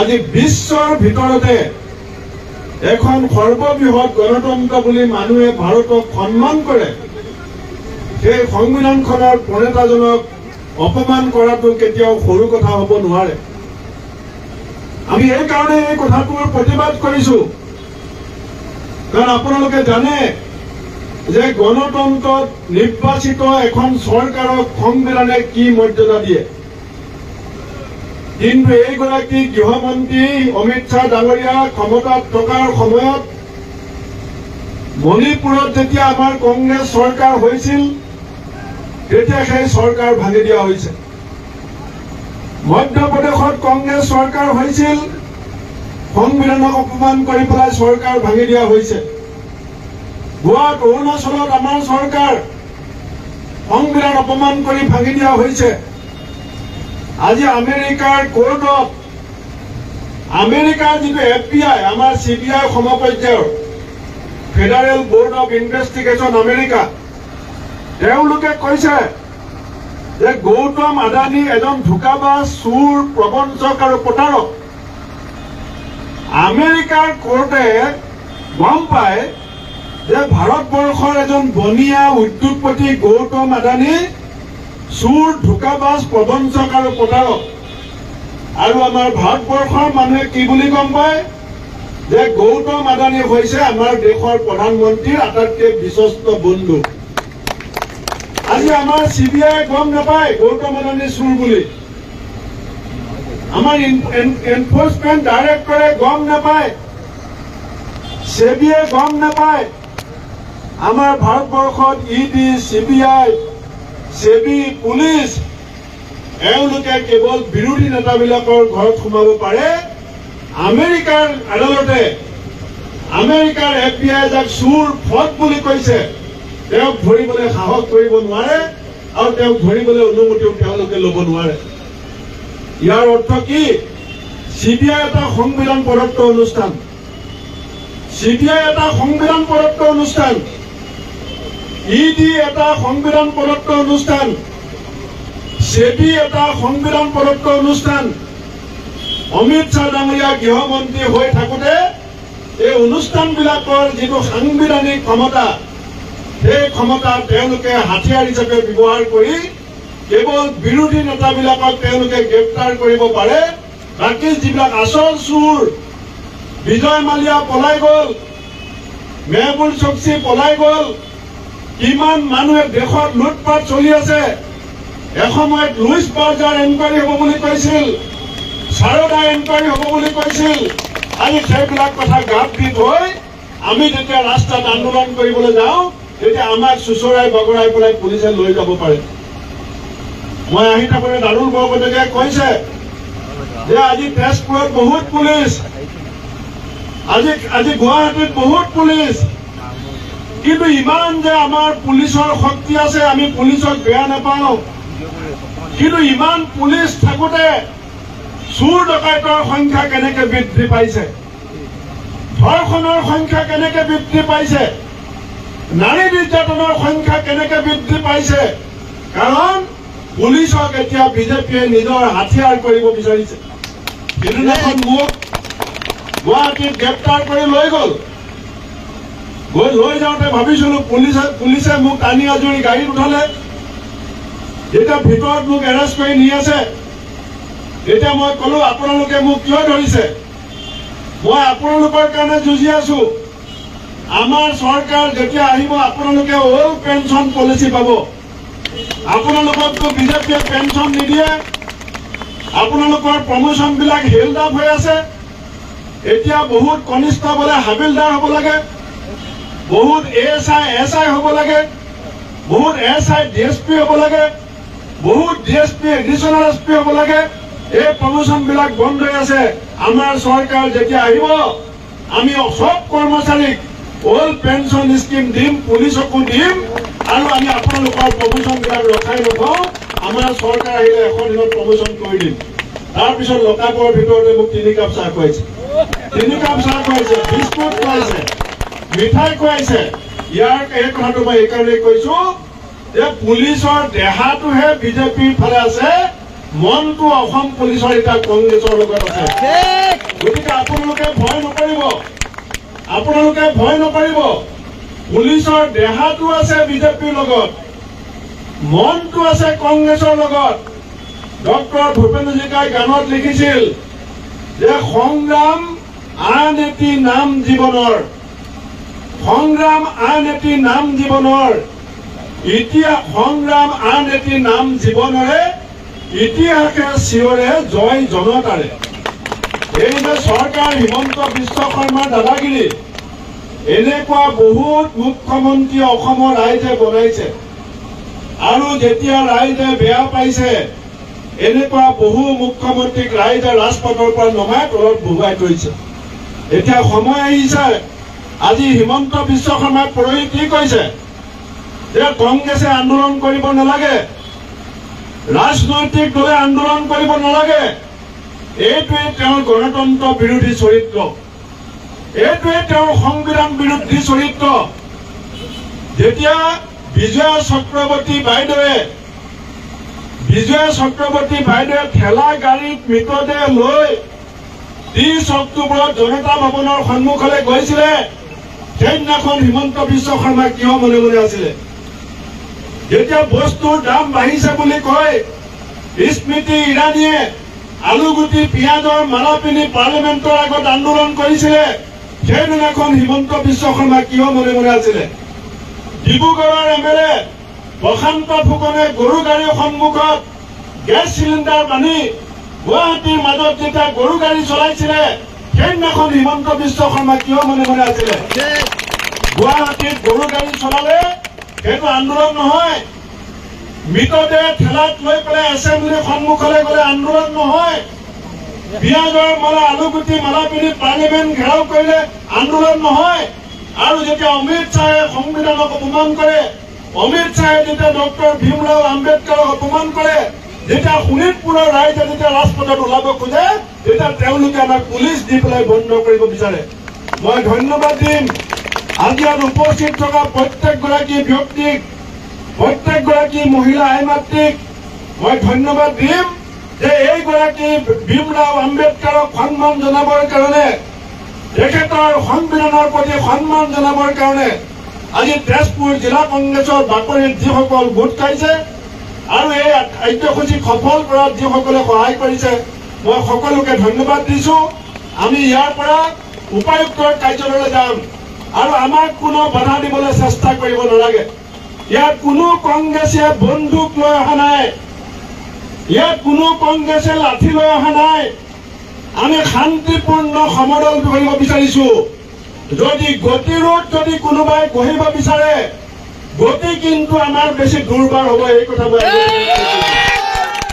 আজি বিশ্বৰ ভিতৰতে এখন সৰ্ববৃহৎ গণতন্ত্ৰ বুলি মানুহে ভাৰতক সন্মান কৰে সেই সংবিধানখনৰ প্ৰণেতাজনক অপমান কৰাটো কেতিয়াও সৰু কথা হ'ব নোৱাৰে আমি এই কাৰণে এই কথাটোৰ প্ৰতিবাদ কৰিছো কাৰণ আপোনালোকে জানে যে গণতন্ত্ৰত নিৰ্বাচিত এখন চৰকাৰক সংবিধানে কি মৰ্যাদা দিয়ে কিন্তু এইগৰাকী গৃহমন্ত্ৰী অমিত শ্বাহ ডাঙৰীয়া ক্ষমতাত থকাৰ সময়ত মণিপুৰত যেতিয়া আমাৰ কংগ্ৰেছ চৰকাৰ হৈছিল তেতিয়া সেই চৰকাৰ ভাঙি দিয়া হৈছে মধ্যপ্ৰদেশত কংগ্ৰেছ চৰকাৰ হৈছিল সংবিধানক অপমান কৰি পেলাই চৰকাৰ ভাঙি দিয়া হৈছে গোৱাত অৰুণাচলত আমাৰ চৰকাৰ সংবিধান অপমান কৰি ভাঙি দিয়া হৈছে আজি আমেৰিকাৰ কোৰ্টত আমেৰিকাৰ যিটো FBI আমাৰ CBI সমপৰ্যায়ৰ federal board of investigation America তেওঁলোকে কৈছে যে গৌতম আদানী এজন ধোঁকাবাজ চোৰ প্ৰবঞ্চক আৰু প্ৰতাৰক আমেৰিকাৰ কোৰ্টে গম পায় যে ভাৰতবৰ্ষৰ এজন বনিয়া উদ্যোগপতি গৌতম আদানী চোৰ ধোঁকাবাজ প্ৰবঞ্চক আৰু প্ৰতাৰক আৰু আমাৰ ভাৰতবৰ্ষৰ মানুহে কি বুলি গম পায় যে গৌতম আদানী হৈছে আমাৰ দেশৰ প্ৰধানমন্ত্ৰীৰ আটাইতকৈ বিশ্বস্ত বন্ধু আজি আমাৰ CBI গম নাপায় গৌতম আদানী চোৰ বুলি আমাৰ এনফোৰ্সমেন্ট ডাইৰেক্টৰে গম নাপায় SEBI গম নাপায় আমাৰ ভাৰতবৰ্ষত ED CBI SEBI পুলিচ এওঁলোকে কেৱল বিৰোধী নেতাবিলাকৰ ঘৰত সোমাব পাৰে আমেৰিকাৰ আদালতে আমেৰিকাৰ FBI যাক চোৰ ফট বুলি কৈছে তেওঁক ধৰিবলৈ সাহস কৰিব নোৱাৰে আৰু তেওঁক ধৰিবলৈ অনুমতিও তেওঁলোকে ল'ব নোৱাৰে ইয়াৰ অৰ্থ কি CBI এটা সংবিধান প্ৰদত্ত অনুষ্ঠান CBI এটা সংবিধান প্ৰদত্ত অনুষ্ঠান ED এটা সংবিধান প্ৰদত্ত অনুষ্ঠান SEBI এটা সংবিধান প্ৰদত্ত অনুষ্ঠান অমিত শ্বাহ ডাঙৰীয়া গৃহমন্ত্ৰী হৈ থাকোঁতে এই অনুষ্ঠানবিলাকৰ যিটো সাংবিধানিক ক্ষমতা সেই ক্ষমতা তেওঁলোকে হাতিয়াৰ হিচাপে ব্যৱহাৰ কৰি কেৱল বিৰোধী নেতাবিলাকক তেওঁলোকে গ্ৰেপ্তাৰ কৰিব পাৰে বাকী যিবিলাক আচল চোৰ বিজয় মালিয়া পলাই গ'ল মেহবুব চকচি পলাই গ'ল কিমান মানুহে দেশত লুটপাট চলি আছে এসময়ত লুইচ বাৰ্জাৰ এনকুৱাৰী হ'ব বুলি কৈছিল সাৰদা এনকুৱাৰী হ'ব বুলি কৈছিল আজি সেইবিলাক কথা গাত দি থৈ আমি যেতিয়া ৰাস্তাত আন্দোলন কৰিবলৈ যাওঁ তেতিয়া আমাক চুচৰাই বগৰাই পেলাই পুলিচে লৈ যাব পাৰে মই আহি থাকোঁতে দাৰুল বৰকটকীয়ে কৈছে যে আজি তেজপুৰত বহুত পুলিচ আজি গুৱাহাটীত বহুত পুলিচ কিন্তু ইমান যে আমাৰ পুলিচৰ শক্তি আছে আমি পুলিচক বেয়া নাপাওঁ কিন্তু ইমান পুলিচ থাকোঁতে চোৰ ডকাইতৰ সংখ্যা কেনেকৈ বৃদ্ধি পাইছে ধৰ্ষণৰ সংখ্যা কেনেকৈ বৃদ্ধি পাইছে নাৰী নিৰ্যাতনৰ সংখ্যা কেনেকৈ বৃদ্ধি পাইছে কাৰণ পুলিচক এতিয়া বিজেপিয়ে নিজৰ হাতিয়াৰ কৰিব বিচাৰিছে সেইদিনাখন মোক গুৱাহাটীত গ্ৰেপ্তাৰ কৰি লৈ গ'ল লৈ যাওঁতে ভাবিছিলোঁ পুলিচে মোক টানি আজুৰি গাড়ীত উঠালে এতিয়া ভিতৰত মোক এৰেষ্ট কৰি নি আছে এতিয়া মই ক'লো আপোনালোকে মোক কিয় ধৰিছে মই আপোনালোকৰ কাৰণে যুঁজি আছো আমাৰ চৰকাৰ যেতিয়া আহিব আপোনালোকে অল পেঞ্চন পলিচি পাব আপোনালোককতো বিজেপিয়ে পেঞ্চন নিদিয়ে আপোনালোকৰ প্ৰমোচনবিলাক হেল্ড আপ হৈ আছে এতিয়া বহুত কনিষ্টেবলে হাবিলদাৰ হ'ব লাগে বহুত ASI SI হ'ব লাগে বহুত SI DSP হ'ব লাগে বহুত DSP এডিশনাল SP হ'ব লাগে এই প্ৰমোচনবিলাক বন্ধ হৈ আছে আমাৰ চৰকাৰ যেতিয়া আহিব আমি সব কৰ্মচাৰীক অল পেঞ্চন স্কিম দিম পুলিচকো দিম আৰু আমি আপোনালোকৰ প্ৰমোচনবিলাক ৰখাই নথওঁ আমাৰ চৰকাৰ আহিলে এখন দিনত প্ৰমোচন কৰি দিম তাৰপিছত লকাপৰ ভিতৰতে মোক 3 কাপ চাহ খুৱাইছে 3 কাপ চাহ খুৱাইছে বিস্কুট খুৱাইছে মিঠাই খুৱাইছে ইয়াৰ এই কথাটো মই এইকাৰণে কৈছো যে পুলিচৰ দেহাটোহে বিজেপিৰ ফালে আছে, মনটো অসম পুলিচৰ এতিয়া কংগ্ৰেছৰ লগত আছে। গতিকে আপোনালোকে ভয় নকৰিব, আপোনালোকে ভয় নকৰিব। পুলিচৰ দেহাটো আছে বিজেপিৰ লগত, মনটো আছে কংগ্ৰেছৰ লগত। ডক্টৰ ভূপেন হাজৰিকাই গানত লিখিছিল যে সংগ্ৰাম আন এটি নাম জীৱনৰ, সংগ্ৰাম আন এটি নাম জীৱনৰ, সংগ্ৰাম আন এটি নাম জীৱনৰে, ইতিহাসে চিঞৰে জয় জনতাৰে। এই যে চৰকাৰ হিমন্ত বিশ্ব শৰ্মাৰ দাদাগিৰি, এনেকুৱা বহুত মুখ্যমন্ত্ৰী অসমৰ ৰাইজে বনাইছে, আৰু যেতিয়া ৰাইজে বেয়া পাইছে এনেকুৱা বহু মুখ্যমন্ত্ৰীক ৰাইজে ৰাজপথৰ পৰা নমাই তলত বহুৱাই থৈছে। এতিয়া সময় আহিছে, আজি হিমন্ত বিশ্ব শৰ্মাই পৰহি কি কৈছে যে কংগ্ৰেছে আন্দোলন কৰিব নালাগে, ৰাজনৈতিক দলে আন্দোলন কৰিব নালাগে। এইটোৱে তেওঁৰ গণতন্ত্ৰ বিৰোধী চৰিত্ৰ, এইটোৱে তেওঁৰ সংবিধান বিৰোধী চৰিত্ৰ। যেতিয়া বিজয়া চক্ৰৱৰ্তী বাইদেৱে ঠেলা গাড়ীত মৃতদেহ লৈ 30 অক্টোবৰত জনতা ভৱনৰ সন্মুখলৈ গৈছিলে, সেইদিনাখন হিমন্ত বিশ্ব শৰ্মা কিয় মনে মনে আছিলে? যেতিয়া বস্তুৰ দাম বাঢ়িছে বুলি কয় স্মৃতি ইৰাণীয়ে আলুগুটি পিঁয়াজৰ মালা পিন্ধি পাৰ্লিমেণ্টৰ আগত আন্দোলন কৰিছিলে, সেইদিনাখন হিমন্ত বিশ্ব শৰ্মা কিয় মনে মনে আছিলে? ডিব্ৰুগড়ৰ MLA প্ৰশান্ত ফুকনে গৰু গাড়ীৰ সন্মুখত গেছ চিলিণ্ডাৰ বান্ধি গুৱাহাটীৰ মাজত যেতিয়া গৰু গাড়ী চলাইছিলে, সেইদিনাখন হিমন্ত বিশ্ব শৰ্মা কিয় মনে মনে আছিলে? গুৱাহাটীত গৰু গাড়ী চলালে সেইটো আন্দোলন নহয়, মৃতদেহ ঠেলাত লৈ পেলাই এছেম্বলিৰ সন্মুখলৈ গ'লে আন্দোলন নহয়, পিঁয়াজৰ মালা আলুগুটি মালা পিন্ধি পাৰ্লিমেণ্ট ঘেৰাও কৰিলে আন্দোলন নহয়। আৰু যেতিয়া অমিত শ্বাহে সংবিধানক অপমান কৰে, অমিত শ্বাহে যেতিয়া ডক্টৰ ভীমৰাও আম্বেদকাৰক অপমান কৰে, যেতিয়া শোণিতপুৰৰ ৰাইজে যেতিয়া ৰাজপথত ওলাব খোজে, তেতিয়া তেওঁলোকে আমাক পুলিচ দি পেলাই বন্ধ কৰিব বিচাৰে। মই ধন্যবাদ দিম আজি ইয়াত উপস্থিত থকা প্ৰত্যেকগৰাকী ব্যক্তিক, প্ৰত্যেকগৰাকী মহিলা আই মাতৃক মই ধন্যবাদ দিম যে এইগৰাকী ভীমৰাও আম্বেদকাৰক সন্মান জনাবৰ কাৰণে, তেখেতৰ সংবিধানৰ প্ৰতি সন্মান জনাবৰ কাৰণে আজি তেজপুৰ জিলা কংগ্ৰেছৰ বাকৰিত যিসকল গোট খাইছে আৰু এই কাৰ্যসূচীক সফল কৰাত যিসকলে সহায় কৰিছে, মই সকলোকে ধন্যবাদ দিছো। আমি ইয়াৰ পৰা উপায়ুক্তৰ কাৰ্যালয়লৈ যাম আৰু আমাক কোনো বাধা দিবলৈ চেষ্টা কৰিব নালাগে। ইয়াত কোনো কংগ্ৰেছে বন্দুক লৈ অহা নাই, ইয়াত কোনো কংগ্ৰেছে লাঠি লৈ অহা নাই। আমি শান্তিপূৰ্ণ সমদল কৰিব বিচাৰিছো। যদি গতিৰোধ যদি কোনোবাই গঢ়িব বিচাৰে, গতি কিন্তু আমাৰ বেছি দুৰ্বাৰ হ'ব, এই কথা মই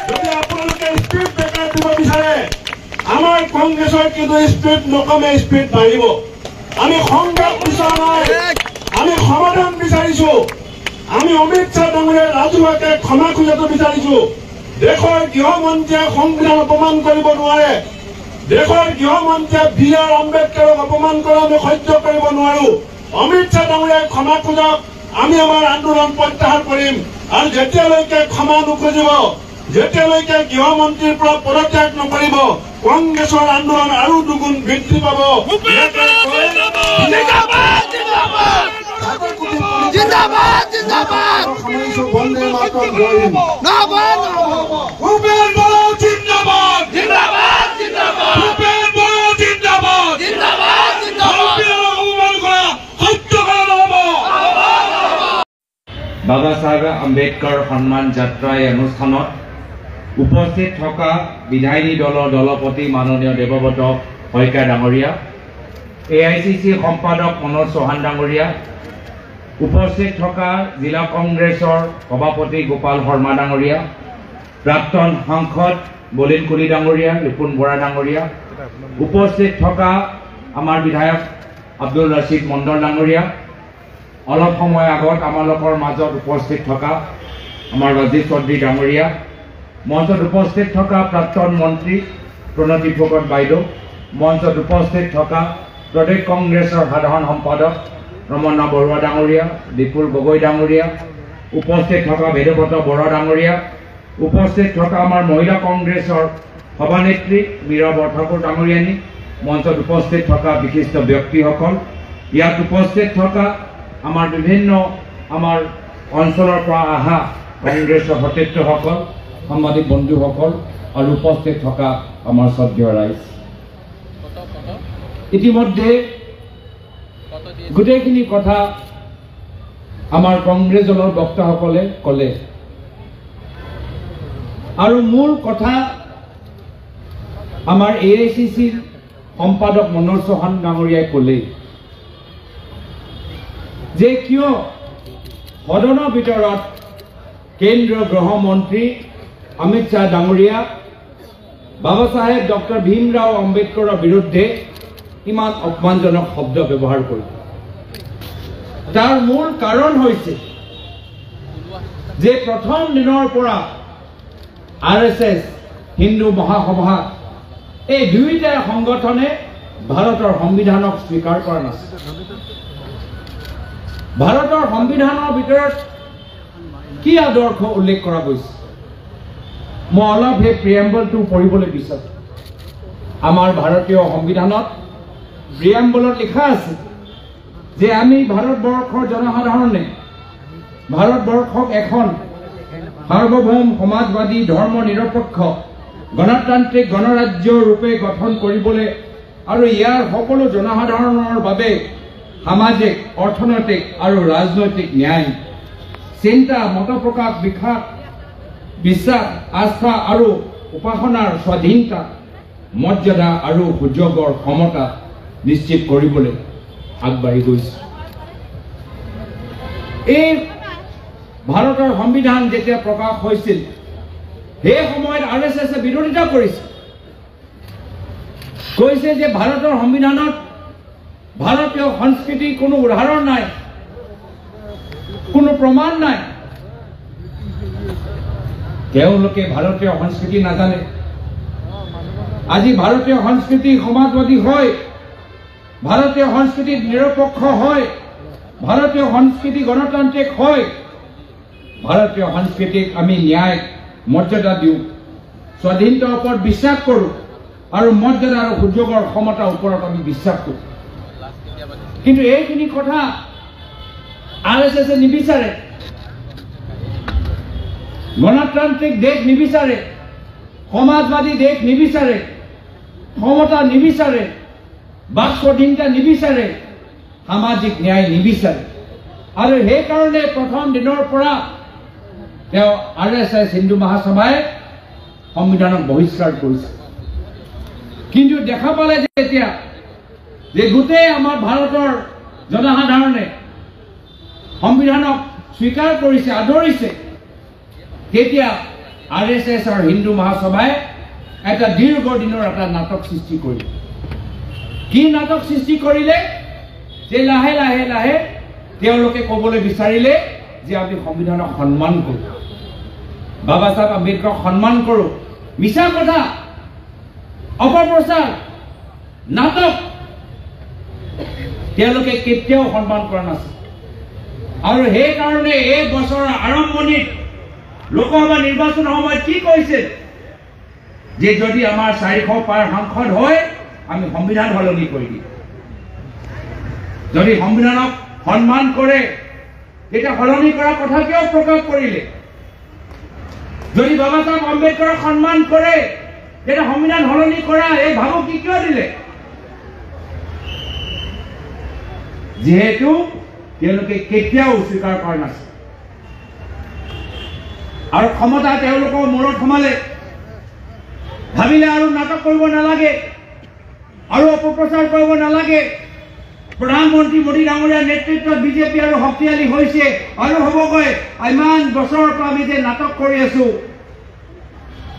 যদি আপোনালোকে স্পীড ব্ৰেকাৰ দিব বিচাৰে, আমাৰ কংগ্ৰেছৰ কিন্তু স্পীড নকমে, স্পীড বাঢ়িব। আমি সংঘাত বিচৰা নাই, আমি সমাধান বিচাৰিছো। আমি অমিত শ্বাহ ডাঙৰীয়াৰ ৰাজহুৱাকে ক্ষমা খোজাটো বিচাৰিছো। দেশৰ গৃহমন্ত্ৰীয়ে সংবিধান অপমান কৰিব নোৱাৰে, দেশৰ গৃহমন্ত্ৰীয়ে BR আম্বেদকাৰক অপমান কৰা আমি সহ্য কৰিব নোৱাৰো। অমিত শ্বাহ ডাঙৰীয়াই ক্ষমা খোজক, আমি আমাৰ আন্দোলন প্ৰত্যাহাৰ কৰিম। আৰু যেতিয়ালৈকে ক্ষমা নুখুজিব, যেতিয়ালৈকে গৃহমন্ত্ৰীৰ পৰা পদত্যাগ নকৰিব, কংগ্ৰেছৰ আন্দোলন আৰু দুগুণ বৃদ্ধি পাব। বন্দে মাতৰম, জয় হিন্দ। ভূপেন বড়ো জিন্দাবাদ, জিন্দাবাদ, জিন্দাবাদ। ভূপেন বড়ো জিন্দাবাদ, জিন্দাবাদ, জিন্দাবাদ। বাবা সাহেব আম্বেদকাৰ সন্মান যাত্ৰা এই অনুষ্ঠানত উপস্থিত থকা বিধায়িনী দলৰ দলপতি মাননীয় দেৱব্ৰত শইকীয়া ডাঙৰীয়া, AICC সম্পাদক মনোজ চৌহান ডাঙৰীয়া, উপস্থিত থকা জিলা কংগ্ৰেছৰ সভাপতি গোপাল শৰ্মা ডাঙৰীয়া, প্ৰাক্তন সাংসদ বলিন কুলি ডাঙৰীয়া, ৰিপুণ বৰা ডাঙৰীয়া, উপস্থিত থকা আমাৰ বিধায়ক আব্দুল ৰছিদ মণ্ডল ডাঙৰীয়া, অলপ সময় আগত আমালোকৰ মাজত উপস্থিত থকা আমাৰ ৰাজীৱ চৌধুৰী ডাঙৰীয়া, মঞ্চত উপস্থিত থকা প্ৰাক্তন মন্ত্ৰী প্ৰণতি ফুকন বাইদেউ, মঞ্চত উপস্থিত থকা প্ৰদেশ কংগ্ৰেছৰ সাধাৰণ সম্পাদক ৰমনা বৰুৱা ডাঙৰীয়া, বিপুল গগৈ ডাঙৰীয়া, উপস্থিত থকা বেদব্ৰত বৰা ডাঙৰীয়া, উপস্থিত থকা আমাৰ মহিলা কংগ্ৰেছৰ সভানেত্ৰী মীৰা বৰঠাকুৰ ডাঙৰীয়ানী, মঞ্চত উপস্থিত থকা বিশিষ্ট ব্যক্তিসকল, ইয়াত উপস্থিত থকা আমাৰ বিভিন্ন আমাৰ অঞ্চলৰ পৰা অহা কংগ্ৰেছৰ সতীৰ্থসকল, সাংবাদিক বন্ধুসকল আৰু উপস্থিত থকা আমাৰ শ্ৰদ্ধেয় ৰাইজ, ইতিমধ্যে গোটেইখিনি কথা আমাৰ কংগ্ৰেছ দলৰ বক্তাসকলে ক'লে আৰু মূল কথা আমাৰ AICCৰ সম্পাদক মনোজ চৌহান ডাঙৰীয়াই ক'লে যে কিয় সদনৰ ভিতৰত কেন্দ্ৰীয় গৃহমন্ত্ৰী অমিত শ্বাহ ডাঙৰীয়া বাবা চাহেব ডক্টৰ ভীমৰাও আম্বেদকাৰৰ বিৰুদ্ধে ইমান অপমানজনক শব্দ ব্যৱহাৰ কৰে। তাৰ মূল কাৰণ হৈছে যে প্ৰথম দিনৰ পৰা RSS, হিন্দু মহাসভা এই দুয়োটা সংগঠনে ভাৰতৰ সংবিধানক স্বীকাৰ কৰা নাছিল। ভাৰতৰ সংবিধানৰ ভিতৰত কি আদৰ্শ উল্লেখ কৰা গৈছে মই অলপ সেই প্ৰিএম্বলটো পঢ়িবলৈ বিচাৰোঁ। আমাৰ ভাৰতীয় সংবিধানত প্ৰিএম্বলত লিখা আছে যে আমি ভাৰতবৰ্ষৰ জনসাধাৰণে ভাৰতবৰ্ষক এখন সাৰ্বভৌম সমাজবাদী ধৰ্ম নিৰপেক্ষ গণতান্ত্ৰিক গণৰাজ্য ৰূপে গঠন কৰিবলৈ আৰু ইয়াৰ সকলো জনসাধাৰণৰ বাবে সামাজিক, অৰ্থনৈতিক আৰু ৰাজনৈতিক ন্যায়, চিন্তা, মত প্ৰকাশ, বিশ্বাস, আস্থা আৰু উপাসনাৰ স্বাধীনতা, মৰ্যাদা আৰু সুযোগৰ সমতা নিশ্চিত কৰিবলৈ আগবাঢ়ি গৈছে। এই ভাৰতৰ সংবিধান যেতিয়া প্ৰকাশ হৈছিল সেই সময়ত RSS বিৰোধিতা কৰিছে, কৈছে যে ভাৰতৰ সংবিধানত ভাৰতীয় সংস্কৃতিৰ কোনো উদাহৰণ নাই, কোনো প্ৰমাণ নাই। তেওঁলোকে ভাৰতীয় সংস্কৃতি নাজানে। আজি ভাৰতীয় সংস্কৃতি সমাজবাদী হয়, ভাৰতীয় সংস্কৃতি নিৰপেক্ষ হয়, ভাৰতীয় সংস্কৃতি গণতান্ত্ৰিক হয়, ভাৰতীয় সংস্কৃতিক আমি ন্যায় মৰ্যাদা দিওঁ, স্বাধীনতাৰ ওপৰত বিশ্বাস কৰোঁ আৰু মৰ্যাদা আৰু সুযোগৰ ক্ষমতাৰ ওপৰত আমি বিশ্বাস কৰোঁ। কিন্তু এইখিনি কথা RSS নিবিচাৰে, গণতান্ত্ৰিক দেশ নিবিচাৰে, সমাজবাদী দেশ নিবিচাৰে, ক্ষমতা নিবিচাৰে, বাক স্বাধীনতা নিবিচাৰে, সামাজিক ন্যায় নিবিচাৰে। আৰু সেইকাৰণে প্ৰথম দিনৰ পৰা তেওঁ RSS হিন্দু মহাসভাই সংবিধানক বহিষ্কাৰ কৰিছে। কিন্তু দেখা পালে যেতিয়া যে গোটেই আমাৰ ভাৰতৰ জনসাধাৰণে সংবিধানক স্বীকাৰ কৰিছে, আদৰিছে, তেতিয়া RSS আৰু হিন্দু মহাসভাই এটা দীৰ্ঘ দিনৰ এটা নাটক সৃষ্টি কৰিলে। কি নাটক সৃষ্টি কৰিলে যে লাহে লাহে লাহে তেওঁলোকে ক'বলৈ বিচাৰিলে যে আমি সংবিধানক সন্মান কৰোঁ, বাবা চাহেব আম্বেদকাৰক সন্মান কৰোঁ। মিছা কথা, অপপ্ৰচাৰ, নাটক তেওঁলোকে কেতিয়াও সন্মান কৰা নাছিল। আৰু সেইকাৰণে এই বছৰৰ আৰম্ভণিত লোকসভা নিৰ্বাচনৰ সময়ত কি কৈছে যে যদি আমাৰ 400 পাৰ সাংসদ হয় আমি সংবিধান সলনি কৰি দিম। যদি সংবিধানক সন্মান কৰে তেতিয়া সলনি কৰাৰ কথা কিয় প্ৰকাশ কৰিলে? যদি বাবা চাহেব আম্বেদকাৰক সন্মান কৰে তেতিয়া সংবিধান সলনি কৰা এই ভাবুকি কিয় দিলে? যিহেতু তেওঁলোকে কেতিয়াও স্বীকাৰ কৰা নাছিল আৰু ক্ষমতা তেওঁলোকৰ মূৰত সোমালে, ভাবিলে আৰু নাটক কৰিব নালাগে আৰু অপপ্ৰচাৰ কৰিব নালাগে। প্ৰধানমন্ত্ৰী মোদী ডাঙৰীয়াৰ নেতৃত্বত বিজেপি আৰু শক্তিশালী হৈছে আৰু হ'বগৈ। ইমান বছৰৰ পৰা আমি যে নাটক কৰি আছো,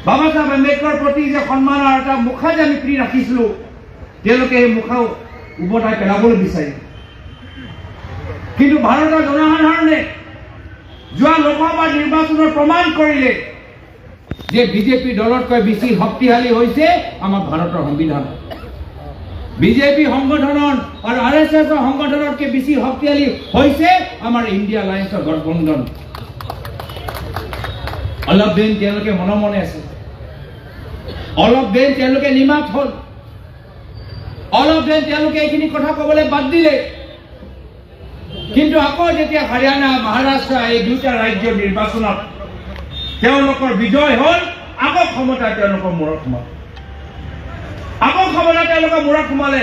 বাবা চাহেব আম্বেদকাৰৰ প্ৰতি যে সন্মানৰ এটা মুখা যে আমি প্ৰিয় ৰাখিছিলো, তেওঁলোকে এই মুখা উভতাই পেলাবলৈ বিচাৰিলে। কিন্তু ভাৰতৰ জনসাধাৰণে যোৱা লোকসভা নিৰ্বাচনত প্ৰমাণ কৰিলে যে বিজেপি দলতকৈ বেছি শক্তিশালী হৈছে আমাৰ ভাৰতৰ সংবিধান। বিজেপি সংগঠনৰ আৰু RSS সংগঠনতকৈ বেছি শক্তিশালী হৈছে আমাৰ ইণ্ডিয়া এলায়েন্সৰ গঠবন্ধন। অলপ দিন তেওঁলোকে মনে আছে, অলপ দিন তেওঁলোকে নিমাত হ'ল, অলপ দিন তেওঁলোকে এইখিনি কথা ক'বলৈ বাদ দিলে। কিন্তু আকৌ যেতিয়া হাৰিয়ানা মহাৰাষ্ট্ৰ এই দুটা ৰাজ্যৰ নিৰ্বাচনত তেওঁলোকৰ বিজয় হ'ল, আকৌ ক্ষমতা তেওঁলোকৰ মূৰত সোমালে, আকৌ ক্ষমতা তেওঁলোকৰ মূৰত সোমালে।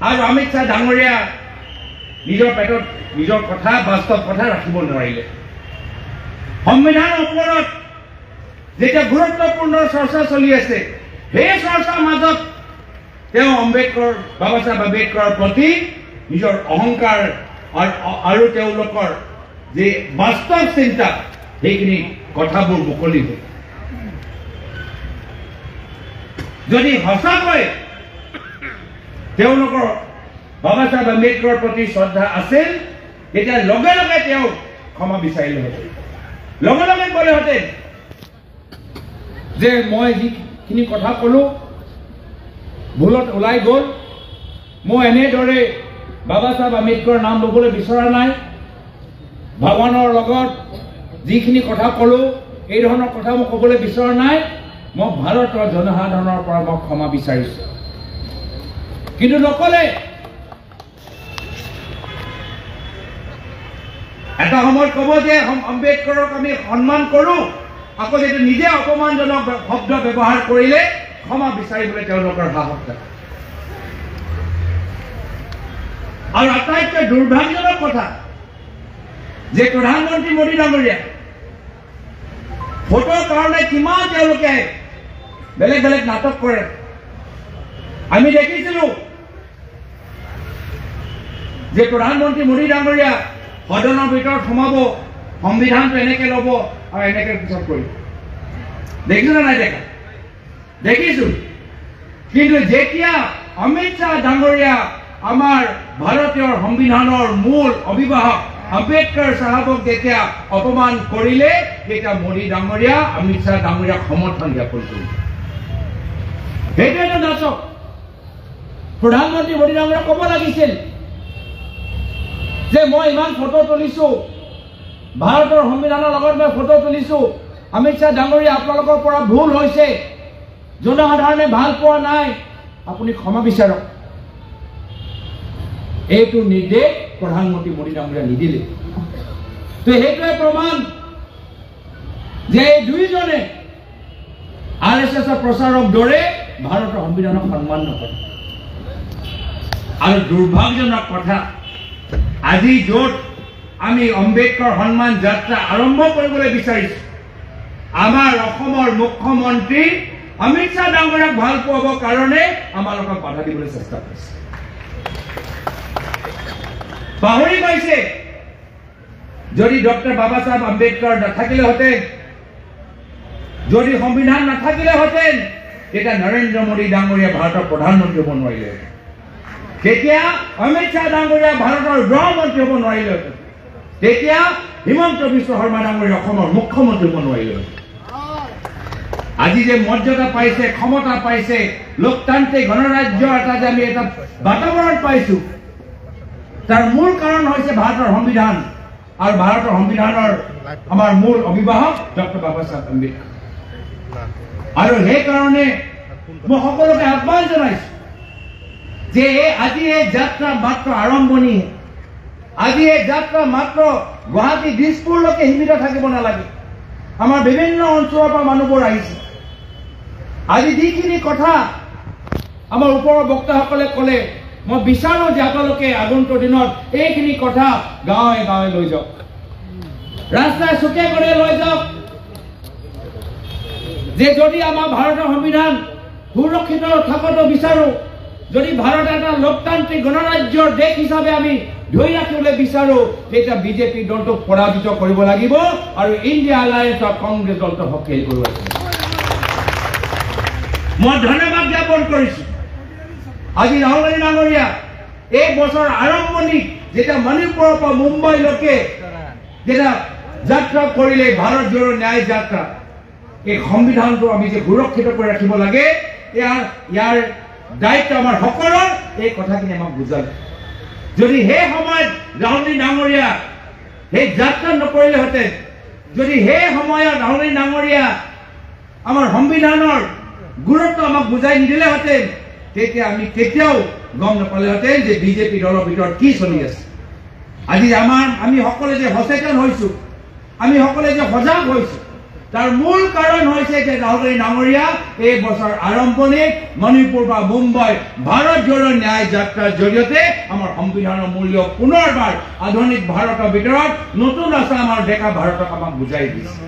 আৰু অমিত শ্বাহ ডাঙৰীয়া নিজৰ পেটত নিজৰ কথা বাস্তৱ কথা ৰাখিব নোৱাৰিলে। সংবিধানৰ ওপৰত যেতিয়া গুৰুত্বপূৰ্ণ চৰ্চা চলি আছে, সেই চৰ্চাৰ মাজত তেওঁ বাবা চাহেব আম্বেদকাৰৰ প্ৰতি নিজৰ অহংকাৰ আৰু তেওঁলোকৰ যে বাস্তৱ চিন্তা সেইখিনি কথাবোৰ মুকলি হ'ল। যদি সঁচাকৈ তেওঁলোকৰ বাবা চাহেব আম্বেদকাৰৰ প্ৰতি শ্ৰদ্ধা আছিল, তেতিয়া লগে লগে তেওঁ ক্ষমা বিচাৰিলেহেঁতেন, লগে লগে ক'লেহেঁতেন যে মই যিখিনি কথা ক'লো ভুলত ওলাই গ'ল, মই এনেদৰে বাবা চাহেব আম্বেদকাৰৰ নাম ল'বলৈ বিচৰা নাই, ভগৱানৰ লগত যিখিনি কথা ক'লো এই ধৰণৰ কথা মই ক'বলৈ বিচৰা নাই, মই ভাৰতৰ জনসাধাৰণৰ পৰা মই ক্ষমা বিচাৰিছোঁ। কিন্তু নক'লে। এটা সময়ত ক'ব যে আম্বেদকাৰক আমি সন্মান কৰোঁ, আকৌ যেতিয়া নিজে অপমানজনক শব্দ ব্যৱহাৰ কৰিলে ক্ষমা বিচাৰিবলৈ তেওঁলোকৰ সাহস থাকে। আৰু আটাইতকৈ দুৰ্ভাগ্যজনক কথা যে প্ৰধানমন্ত্ৰী মোদী ডাঙৰীয়া ভোটৰ কাৰণে কিমান তেওঁলোকে বেলেগ বেলেগ নাটক কৰে। আমি দেখিছিলো যে প্ৰধানমন্ত্ৰী মোদী ডাঙৰীয়া সদনৰ ভিতৰত সোমাব, সংবিধানটো এনেকে ল'ব আৰু এনেকে পিছত কৰিব। দেখিছো নে নাই দেখা? দেখিছো। কিন্তু যেতিয়া অমিত শ্বাহ ডাঙৰীয়া আমাৰ ভাৰতীয় সংবিধানৰ মূল অভিভাৱক আম্বেদকাৰ চাহাবক যেতিয়া অপমান কৰিলে, তেতিয়া মোদী ডাঙৰীয়া অমিত শ্বাহ ডাঙৰীয়াক সমৰ্থন জ্ঞাপন কৰিলে। সেইটো এটা নাটক। প্ৰধানমন্ত্ৰী মোদী ডাঙৰীয়াক ক'ব লাগিছিল যে মই ইমান ফটো তুলিছো, ভাৰতৰ সংবিধানৰ লগত মই ফটো তুলিছো, অমিত শ্বাহ ডাঙৰীয়া আপোনালোকৰ পৰা ভুল হৈছে, জনসাধাৰণে ভাল পোৱা নাই, আপুনি ক্ষমা বিচাৰক। এইটো নিৰ্দেশ প্ৰধানমন্ত্ৰী মোদী ডাঙৰীয়া নিদিলে। তো সেইটোৱে প্ৰমাণ যে এই দুইজনে RSSৰ প্ৰচাৰক দৰে ভাৰতৰ সংবিধানক সন্মান নকৰে। আৰু দুৰ্ভাগ্যজনক কথা, আজি য'ত আমি আম্বেদকাৰ সন্মান যাত্ৰা আৰম্ভ কৰিবলৈ বিচাৰিছো, আমাৰ অসমৰ মুখ্যমন্ত্ৰী অমিত শ্বাহ ডাঙৰীয়াক ভাল পোৱাৰ কাৰণে আমালোকক বাধা দিবলৈ চেষ্টা কৰিছে। পাহৰি পাইছে যদি ডক্টৰ বাবা চাহেব আম্বেদকাৰ নাথাকিলেহেঁতেন, যদি সংবিধান নাথাকিলেহেঁতেন, তেতিয়া নৰেন্দ্ৰ মোদী ডাঙৰীয়া ভাৰতৰ প্ৰধানমন্ত্ৰী হ'ব নোৱাৰিলেহেঁতেন, তেতিয়া অমিত শ্বাহ ডাঙৰীয়া ভাৰতৰ গৃহমন্ত্ৰী হ'ব নোৱাৰিলেহেঁতেন, তেতিয়া হিমন্ত বিশ্ব শৰ্মা ডাঙৰীয়া অসমৰ মুখ্যমন্ত্ৰী হ'ব নোৱাৰিলেহেঁতেন। আজি যে মৰ্যাদা পাইছে, ক্ষমতা পাইছে, লোকতান্ত্ৰিক গণৰাজ্যৰ এটা যে আমি এটা বাতাবৰণ পাইছো, তাৰ মূল কাৰণ হৈছে ভাৰতৰ সংবিধান আৰু ভাৰতৰ সংবিধানৰ আমাৰ মূল অভিভাৱক ডক্টৰ বাবা চাহেব আম্বেদকাৰ। আৰু সেইকাৰণে মই সকলোকে আহ্বান জনাইছো যে আজি এই যাত্ৰা মাত্ৰ আৰম্ভণি, আজি এই যাত্ৰা মাত্ৰ গুৱাহাটী দিছপুৰলৈকে সীমিত থাকিব নালাগে। আমাৰ বিভিন্ন অঞ্চলৰ পৰা মানুহবোৰ আহিছে। আজি যিখিনি কথা আমাৰ ওপৰৰ বক্তাসকলে ক'লে, মই বিচাৰো যে আপোনালোকে আগন্তুক দিনত এইখিনি কথা গাঁৱে গাঁৱে লৈ যাওক, ৰাস্তাই চুকে কোণে লৈ যাওক, যে যদি আমাৰ ভাৰতৰ সংবিধান সুৰক্ষিত থকাটো বিচাৰো, যদি ভাৰত এটা লোকতান্ত্ৰিক গণৰাজ্যৰ দেশ হিচাপে আমি ধৰি ৰাখিবলৈ বিচাৰো, তেতিয়া বিজেপি দলটোক পৰাজিত কৰিব লাগিব আৰু ইণ্ডিয়া এলায়েন্সৰ কংগ্ৰেছ দলটো শক্তিশালী কৰিব লাগিব। মই ধন্যবাদ জ্ঞাপন কৰিছো আজি ৰাহুল গান্ধী ডাঙৰীয়া এই বছৰ আৰম্ভণিত যেতিয়া মণিপুৰৰ পৰা মুম্বাইলৈকে যেতিয়া যাত্ৰা কৰিলে, ভাৰত জোড়ো ন্যায় যাত্ৰা, এই সংবিধানটো আমি যে সুৰক্ষিত কৰি ৰাখিব লাগে, ইয়াৰ দায়িত্ব আমাৰ সকলৰ এই কথাখিনি আমাক বুজালে যদি সেই সময়ত ৰাহুল ডাঙৰীয়া সেই যাত্ৰা নকৰিলেহেঁতেন যদি সেই সময়ত ৰাহুল ডাঙৰীয়া আমাৰ সংবিধানৰ গুৰুত্ব আমাক বুজাই নিদিলেহেঁতেন তেতিয়া আমি কেতিয়াও গম নাপালেহেঁতেন যে বিজেপি দলৰ ভিতৰত কি চলি আছে আজি আমি সকলোৱে যে সচেতন হৈছোঁ আমি সকলোৱে যে সজাগ হৈছোঁ তাৰ মূল কাৰণ হৈছে যে ৰাহুল ডাঙৰীয়া এই বছৰ আৰম্ভণিত মণিপুৰ বা মুম্বাই ভাৰত জোড়ো ন্যায় যাত্ৰাৰ জৰিয়তে আমাৰ সংবিধানৰ মূল্য পুনৰবাৰ আধুনিক ভাৰতৰ ভিতৰত নতুন আশা আমাৰ ডেকা ভাৰতক আমাক বুজাই দিছে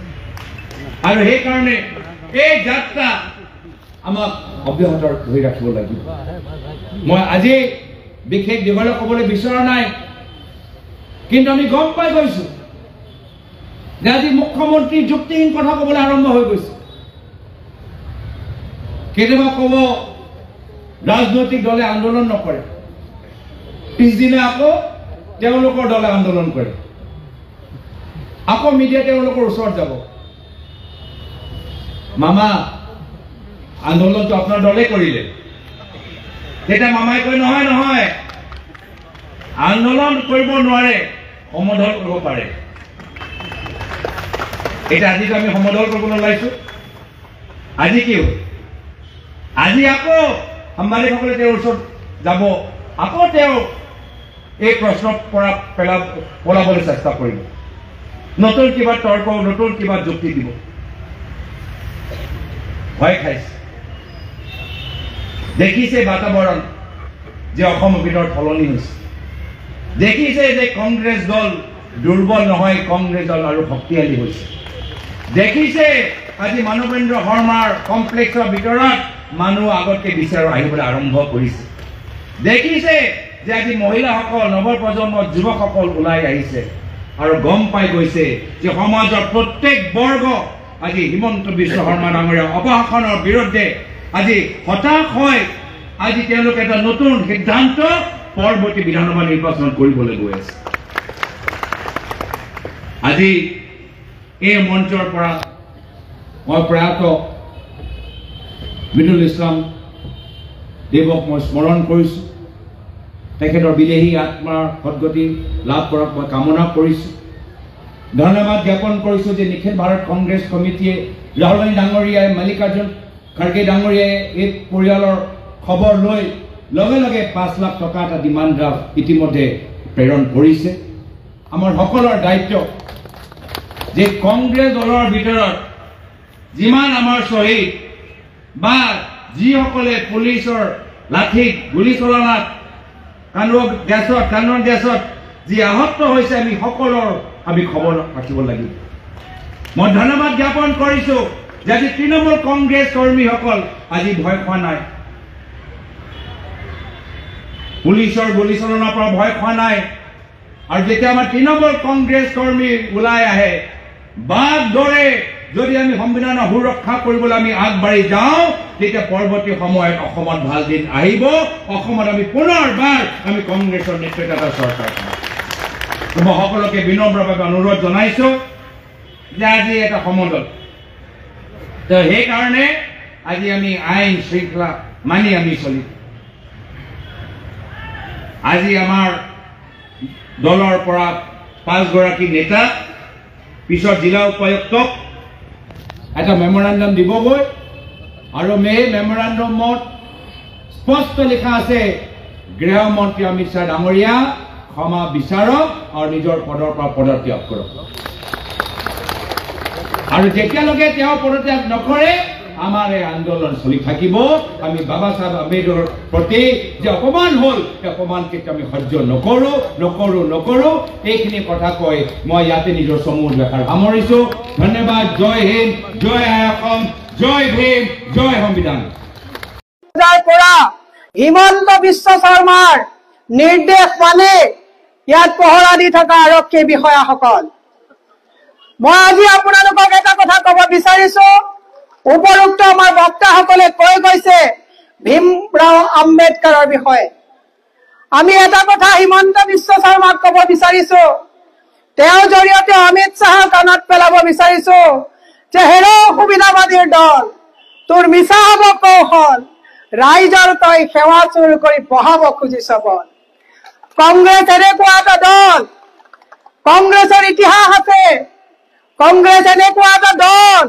আৰু সেইকাৰণে এই যাত্ৰা আমাক অব্যাহত ধৰি ৰাখিব লাগিব মই আজি বিশেষ দীঘলে ক'বলৈ বিচৰা নাই কিন্তু আমি গম পাই গৈছোঁ যে আজি মুখ্যমন্ত্ৰী যুক্তিহীন কথা ক'বলৈ আৰম্ভ হৈ গৈছে কেতিয়াবা ক'ব ৰাজনৈতিক দলে আন্দোলন নকৰে পিছদিনা আকৌ তেওঁলোকৰ দলে আন্দোলন কৰে আকৌ মিডিয়া তেওঁলোকৰ ওচৰত যাব মামা আন্দোলনটো আপোনাৰ দলে কৰিলে তেতিয়া মামাই কয় নহয় নহয় আন্দোলন কৰিব নোৱাৰে সমদল কৰিব পাৰে এটা আজিতো আমি সমদল কৰিবলৈ ওলাইছো আজি কি আজি আকৌ সাংবাদিকসকলে তেওঁৰ ওচৰত যাব আকৌ তেওঁ এই প্ৰশ্নৰ পৰা পলাবলৈ চেষ্টা কৰিব নতুন কিবা তৰ্ক নতুন কিবা যুক্তি দিব ভয় খাইছে দেখিছে বাতাবৰণ যে অসমৰ ভিতৰত সলনি হৈছে দেখিছে যে কংগ্ৰেছ দল দুৰ্বল নহয় কংগ্ৰেছ দল আৰু শক্তিশালী হৈছে দেখিছে আজি মানৱেন্দ্ৰ শৰ্মাৰ কমপ্লেক্সৰ ভিতৰত মানুহ আগতকে বিচাৰ আহিবলৈ আৰম্ভ কৰিছে দেখিছে যে আজি মহিলাসকল নৱপ্ৰজন্মৰ যুৱকসকল ওলাই আহিছে আৰু গম পাই গৈছে যে সমাজৰ প্ৰত্যেক বৰ্গ আজি হিমন্ত বিশ্ব শৰ্মা ডাঙৰীয়াৰ অপশাসনৰ বিৰুদ্ধে আজি হতাশ হৈ আজি তেওঁলোকে এটা নতুন সিদ্ধান্ত পৰৱৰ্তী বিধানসভা নিৰ্বাচনত কৰিবলৈ গৈ আছে আজি এই মঞ্চৰ পৰা মই প্ৰয়াত বিনুল ইছলাম দেৱক মই স্মৰণ কৰিছোঁ তেখেতৰ বিদেহী আত্মাৰ সদ্গতি লাভ কৰক মই কামনা কৰিছোঁ ধন্যবাদ জ্ঞাপন কৰিছোঁ যে নিখিল ভাৰত কংগ্ৰেছ কমিটিয়ে ৰাহুল গান্ধী ডাঙৰীয়াই মল্লিকাৰ্জুন খাৰ্গে ডাঙৰীয়াই এই পৰিয়ালৰ খবৰ লৈ লগে লগে 5 লাখ টকা এটা ডিমাণ্ড ড্ৰাফ্ট ইতিমধ্যে প্ৰেৰণ কৰিছে আমাৰ সকলৰ দায়িত্ব যে কংগ্ৰেছ দলৰ ভিতৰত যিমান আমাৰ শ্বহীদ বা যিসকলে পুলিচৰ লাঠিত গুলীচালনাত কান্দোন গেছত যি আহত হৈছে আমি সকলৰ আমি খবৰ ৰাখিব লাগিব মই ধন্যবাদ জ্ঞাপন কৰিছোঁ যে আজি তৃণমূল কংগ্ৰেছ কৰ্মীসকল আজি ভয় খোৱা নাই পুলিচৰ গুলীচালনাৰ পৰা ভয় খোৱা নাই আৰু যেতিয়া আমাৰ তৃণমূল কংগ্ৰেছ কৰ্মী ওলাই আহে বাঘ দৰে যদি আমি সংবিধানৰ সুৰক্ষা কৰিবলৈ আমি আগবাঢ়ি যাওঁ তেতিয়া পৰৱৰ্তী সময়ত অসমত ভাল দিন আহিব অসমত আমি পুনৰবাৰ আমি কংগ্ৰেছৰ নেতৃত্বত এটা চৰকাৰ মই সকলোকে বিনম্ৰভাৱে অনুৰোধ জনাইছোঁ যে আজি এটা সমদল তো সেইকাৰণে আজি আমি আইন শৃংখলা মানি আমি চলিম আজি আমাৰ দলৰ পৰা 5 গৰাকী নেতা পিছত জিলা উপায়ুক্তক এটা মেমোৰেণ্ডাম দিবগৈ আৰু এই মেমোৰেণ্ডামত স্পষ্ট লিখা আছে গৃহমন্ত্ৰী অমিত শ্বাহ ডাঙৰীয়া ক্ষমা বিচাৰক আৰু নিজৰ পদৰ পৰা পদত্যাগ কৰক আৰু যেতিয়ালৈকে তেওঁ পদত্যাগ নকৰে আমাৰ এই আন্দোলন চলি থাকিব আমি বাবা সাহেব আম্বেদকৰৰ প্ৰতি যে অপমান হ'ল সেই অপমানকে আমি সহ্য নকৰোঁ এইখিনি কথা কৈ মই ইয়াতে নিজৰ সমূহ দেখাৰ সামৰিছোঁ ধন্যবাদ জয় হিন্দ জয় অসম জয় ভীম জয় সংবিধান হিমন্ত বিশ্ব শৰ্মাৰ নিৰ্দেশ মানে ইয়াত পহৰা দি থকা আৰক্ষী বিষয়াসকল মই আজি আপোনালোকক এটা কথা ক'ব বিচাৰিছোঁ উপৰোক্ত আমাৰ বক্তাসকলে কৈ গৈছে ভীমৰাও আম্বেদকাৰৰ বিষয়ে আমি এটা কথা হিমন্ত বিশ্ব শৰ্মাক ক'ব বিচাৰিছোঁ তেওঁৰ জৰিয়তে অমিত শ্বাহৰ কাণত পেলাব বিচাৰিছোঁ যে হেৰ সুবিধাবাদীৰ দল তোৰ মিছা হ'ব কৌশল ৰাইজৰ তই সেৱা চুৰ কৰি বহাব খুজিছ বল। কংগ্ৰেছ এনেকুৱা এটা দল, কংগ্ৰেছৰ ইতিহাস আছে। কংগ্ৰেছ এনেকুৱা এটা দল,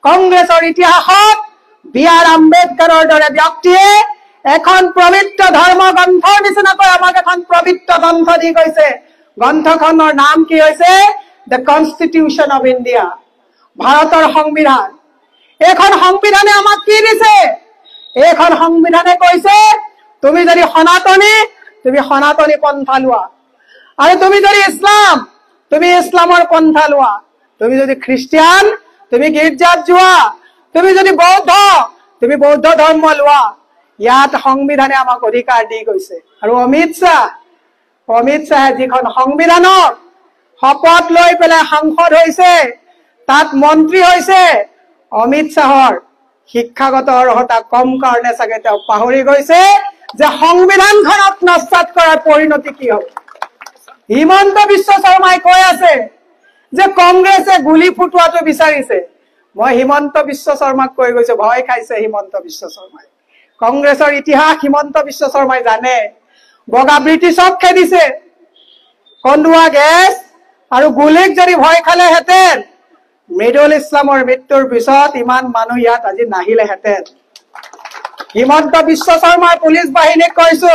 কংগ্ৰেছৰ ইতিহাসত বি.আৰ. আম্বেদকাৰৰ দৰে ব্যক্তিয়ে এখন পবিত্ৰ ধৰ্ম গ্ৰন্থৰ নিচিনাকৈ আমাক এখন পবিত্ৰ গ্ৰন্থ দি গৈছে। গ্ৰন্থখনৰ নাম কি হৈছে? দ্য কনষ্টিটিউশ্যন অফ ইণ্ডিয়া, ভাৰতৰ সংবিধান। এইখন সংবিধানে আমাক কি দিছে? এইখন সংবিধানে কৈছে তুমি যদি সনাতনী, তুমি সনাতনী পন্থা লোৱা, আৰু তুমি যদি ইছলাম, তুমি ইছলামৰ পন্থা লোৱা, তুমি যদি খ্ৰীষ্টিয়ান, তুমি গীৰ্জাত যোৱা, তুমি যদি বৌদ্ধ, তুমি বৌদ্ধ ধৰ্ম লোৱা। ইয়াত সংবিধানে আমাক অধিকাৰ দি গৈছে। আৰু অমিত শ্বাহে যিখন সংবিধানক শপত লৈ পেলাই সাংসদ হৈছে, তাত মন্ত্ৰী হৈছে, অমিত শ্বাহৰ শিক্ষাগত অৰ্হতা কম কাৰণে চাগে তেওঁ পাহৰি গৈছে যে সংবিধানখনক নস্যাৎ কৰাৰ পৰিণতি কি হ'ব। হিমন্ত বিশ্ব শৰ্মাই কৈ আছে যে কংগ্ৰেছে গুলি ফুটোৱাটো বিচাৰিছে। মই হিমন্ত বিশ্ব শৰ্মাক কৈ গৈছো, ভয় খাইছে হিমন্ত বিশ্ব শৰ্মাই। কংগ্ৰেছৰ ইতিহাস হিমন্ত বিশ্ব শৰ্মাই জানে। বগা ব্ৰিটিছক খেদিছে, কন্দুৱা গেছ আৰু গুলিক যদি ভয় খালেহেঁতেন, মৃদুল ইছলামৰ মৃত্যুৰ পিছত ইমান মানুহ ইয়াত আজি নাহিলেহেঁতেন। হিমন্ত বিশ্ব শৰ্মাৰ পুলিচ বাহিনীক কৈছো,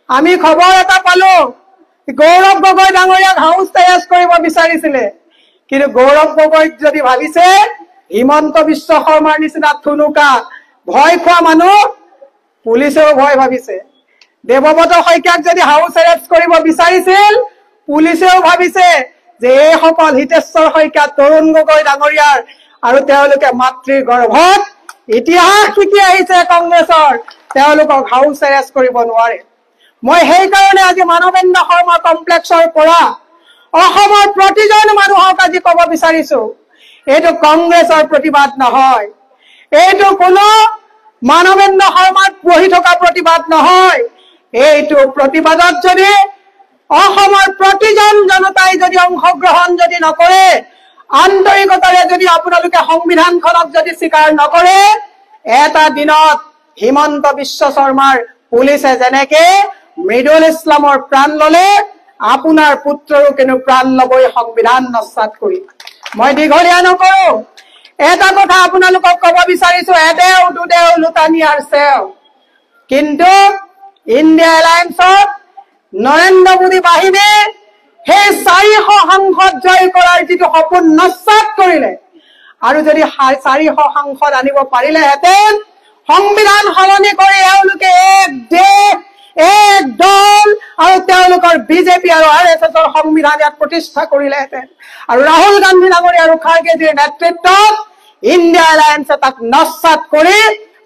আমি খবৰ এটা পালো গৌৰৱ গগৈ ডাঙৰীয়াক হাউচ এৰেষ্ট কৰিব বিচাৰিছিলে, কিন্তু গৌৰৱ গগৈক যদি ভাবিছে হিমন্ত বিশ্ব শৰ্মাৰ নিচিনা থুনুকা ভয় খোৱা মানুহ, পুলিচেও ভয় ভাবিছে। দেৱব্ৰত শইকীয়াক যদি হাউচ এৰেষ্ট কৰিব বিচাৰিছিল, পুলিচেও ভাবিছে যে এইসকল হিতেশ্বৰ শইকীয়া, তৰুণ গগৈ ডাঙৰীয়াৰ আৰু তেওঁলোকে মাতৃৰ গৰ্ভত ইতিহাস শিকি আহিছে কংগ্ৰেছৰ, তেওঁলোকক হাউচ এৰেষ্ট কৰিব নোৱাৰে। মই সেইকাৰণে আজি মানৱেন্দ্ৰ শৰ্মা কমপ্লেক্সৰ পৰা অসমৰ প্ৰতিজন মানুহক আজি ক'ব বিচাৰিছো, এইটো কংগ্ৰেছৰ প্ৰতিবাদ নহয়, এইটো কোনো মানৱেন্দ্ৰ শৰ্মাত বহি থকা প্ৰতিবাদ নহয়। এইটো প্ৰতিবাদত যদি অসমৰ প্ৰতিজন জনতাই যদি অংশগ্ৰহণ যদি নকৰে, আন্তৰিকতাৰে যদি আপোনালোকে সংবিধানখনক যদি স্বীকাৰ নকৰে, এটা দিনত হিমন্ত বিশ্ব শৰ্মাৰ পুলিচে যেনেকে মৃদুল ইছলামৰ প্ৰাণ ললে, আপোনাৰ পুত্ৰৰো কিন্তু প্ৰাণ লবই সংবিধান নস্যাৎ কৰি। মই দীঘলীয়া নকৰো, এটা কথা আপোনালোকক ক'ব বিচাৰিছো, এদেও দুদেও লুটানিয়াৰ চেও, কিন্তু ইণ্ডিয়া এলায়েন্সত নৰেন্দ্ৰ মোদী বাহিনী সেই 400 সাংসদ জয় কৰাৰ যিটো সপোন নস্যাৎ কৰিলে, আৰু যদি 400 সাংসদ আনিব পাৰিলেহেঁতেন, সংবিধান সলনি কৰি এওঁলোকে এক দেশ এক দল আৰু তেওঁলোকৰ বিজেপি আৰু RSSৰ সংবিধান ইয়াত প্ৰতিষ্ঠা কৰিলেহেঁতেন, আৰু ৰাহুল গান্ধী ডাঙৰীয়া আৰু খাৰ্গেজীৰ নেতৃত্বত ইণ্ডিয়া এলায়েন্সে তাক নস্যাৎ কৰি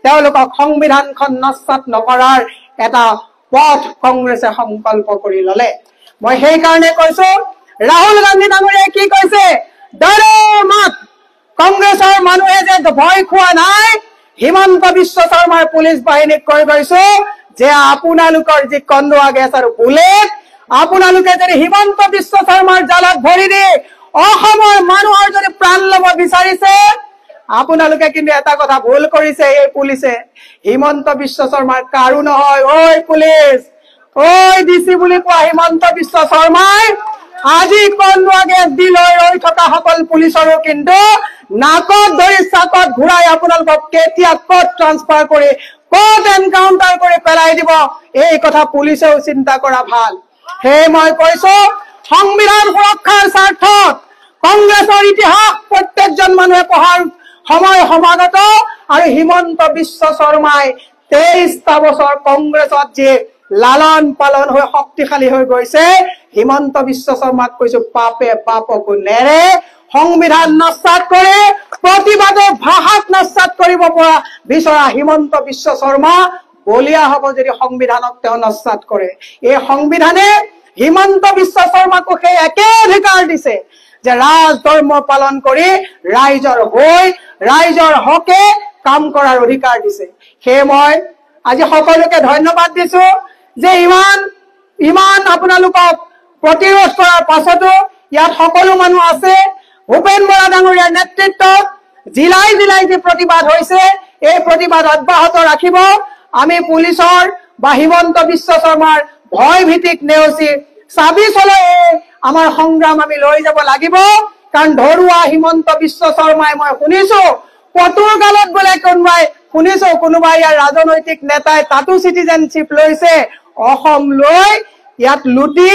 তেওঁলোকক সংবিধানখন নস্যাৎ নকৰাৰ এটা পথ কংগ্ৰেছে সংকল্প কৰি ললে। মই সেইকাৰণে কৈছো, ৰাহুল গান্ধী ডাঙৰীয়াই কি কৈছে, ডৰে মত, কংগ্ৰেছৰ মানুহে যে ভয় খোৱা নাই, হিমন্ত বিশ্ব শৰ্মাৰ পুলিচ বাহিনীক কৈ গৈছো যে আপোনালোকৰ যি কন্দুৱা গেছ আৰু বুলেট, আপোনালোকে যদি হিমন্ত বিশ্ব শৰ্মাৰ জালত ভৰি দি অসমৰ মানুহৰ যদি প্ৰাণ ল'ব বিচাৰিছে, আপোনালোকে কিন্তু এটা কথা ভুল কৰিছে। এই পুলিচে হিমন্ত বিশ্ব শৰ্মাৰ কাৰো নহয়। ঐ পুলিচ, ঐ ডিচি বুলি কোৱা হিমন্ত বিশ্ব শৰ্মাই আজি কন্দুৱা গেছ দি লৈ ৰৈ থকা সকল পুলিচৰো কিন্তু নাকত ধৰি চাকত ঘূৰাই আপোনালোকক কেতিয়া ক'ত ট্ৰান্সফাৰ কৰি ক'ত এনকাউণ্টাৰ কৰি পেলাই দিব, এই কথা পুলিচেও চিন্তা কৰা ভাল। সেয়ে মই কৈছো, সংবিধান সুৰক্ষাৰ স্বাৰ্থত কংগ্ৰেছৰ ইতিহাস প্ৰত্যেকজন মানুহে পঢ়াৰ সময় সমাগত, আৰু হিমন্ত বিশ্ব শৰ্মাই 23টা বছৰ কংগ্ৰেছত যি লালন পালন হৈ শক্তিশালী হৈ গৈছে, হিমন্ত বিশ্ব শৰ্মাক কৈছো, পাপে পাপকো নেৰে, সংবিধান নস্যাৎ কৰি প্ৰতিবাদৰ ভাষাক নস্যাৎ কৰিব পৰা বিচৰা হিমন্ত বিশ্ব শৰ্মা বলিয়া হ'ব যদি সংবিধানক তেওঁ নস্যাৎ কৰে। এই সংবিধানে হিমন্ত বিশ্ব শৰ্মাকো সেই একে অধিকাৰ দিছে যে ৰাজ ধৰ্ম পালন কৰি ৰাইজৰ হৈ ৰাইজৰ হকে কাম কৰাৰ অধিকাৰ দিছে। সেয়ে মই আজি সকলোকে ধন্যবাদ দিছো যে ইমান আপোনালোকক প্ৰতিৰোধ কৰাৰ পাছতো ইয়াত সকলো মানুহ আছে। ভূপেন বৰা ডাঙৰীয়াৰ নেতৃত্বত জিলাই জিলাই যে প্ৰতিবাদ হৈছে, এই প্ৰতিবাদ অব্যাহত ৰাখিব। আমি পুলিচৰ বা হিমন্ত বিশ্ব শৰ্মাৰ ভয় ভীতিক নেওচি চাবি চলাই আমাৰ সংগ্ৰাম আমি লৈ যাব লাগিব। কাৰণ ধৰুৱা হিমন্ত বিশ্ব শৰ্মাই মই শুনিছো পৰ্তুগালত বোলে কোনোবাই ইয়াৰ ৰাজনৈতিক নেতাই তাতো চিটিজেনশ্বিপ লৈছে, অসম লৈ ইয়াত লুটি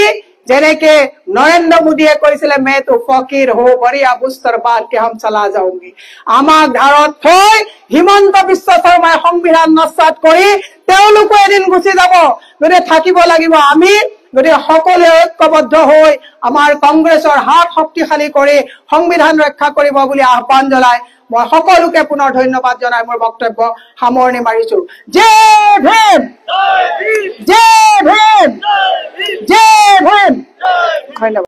যেনেকে নৰেন্দ্ৰ মোদীয়ে কৈছিলে মে তো ফকিৰ হো বঢ়িয়া বুস্তৰ বাদ কে হম চলা যাওঁগি। আমাক ধাৰত থৈ হিমন্ত বিশ্ব শৰ্মাই সংবিধান নস্যাৎ কৰি তেওঁলোকো এদিন গুচি যাব। গতিকে থাকিব লাগিব আমি। গতিকে সকলোৱে ঐক্যবদ্ধ হৈ আমাৰ কংগ্ৰেছৰ হাত শক্তিশালী কৰি সংবিধান ৰক্ষা কৰিব বুলি আহ্বান জনাই মই সকলোকে পুনৰ ধন্যবাদ জনাই মোৰ বক্তব্য সামৰণি মাৰিছো। জয় ভীম, জয় ভীম, জয় ভীম। ধন্যবাদ।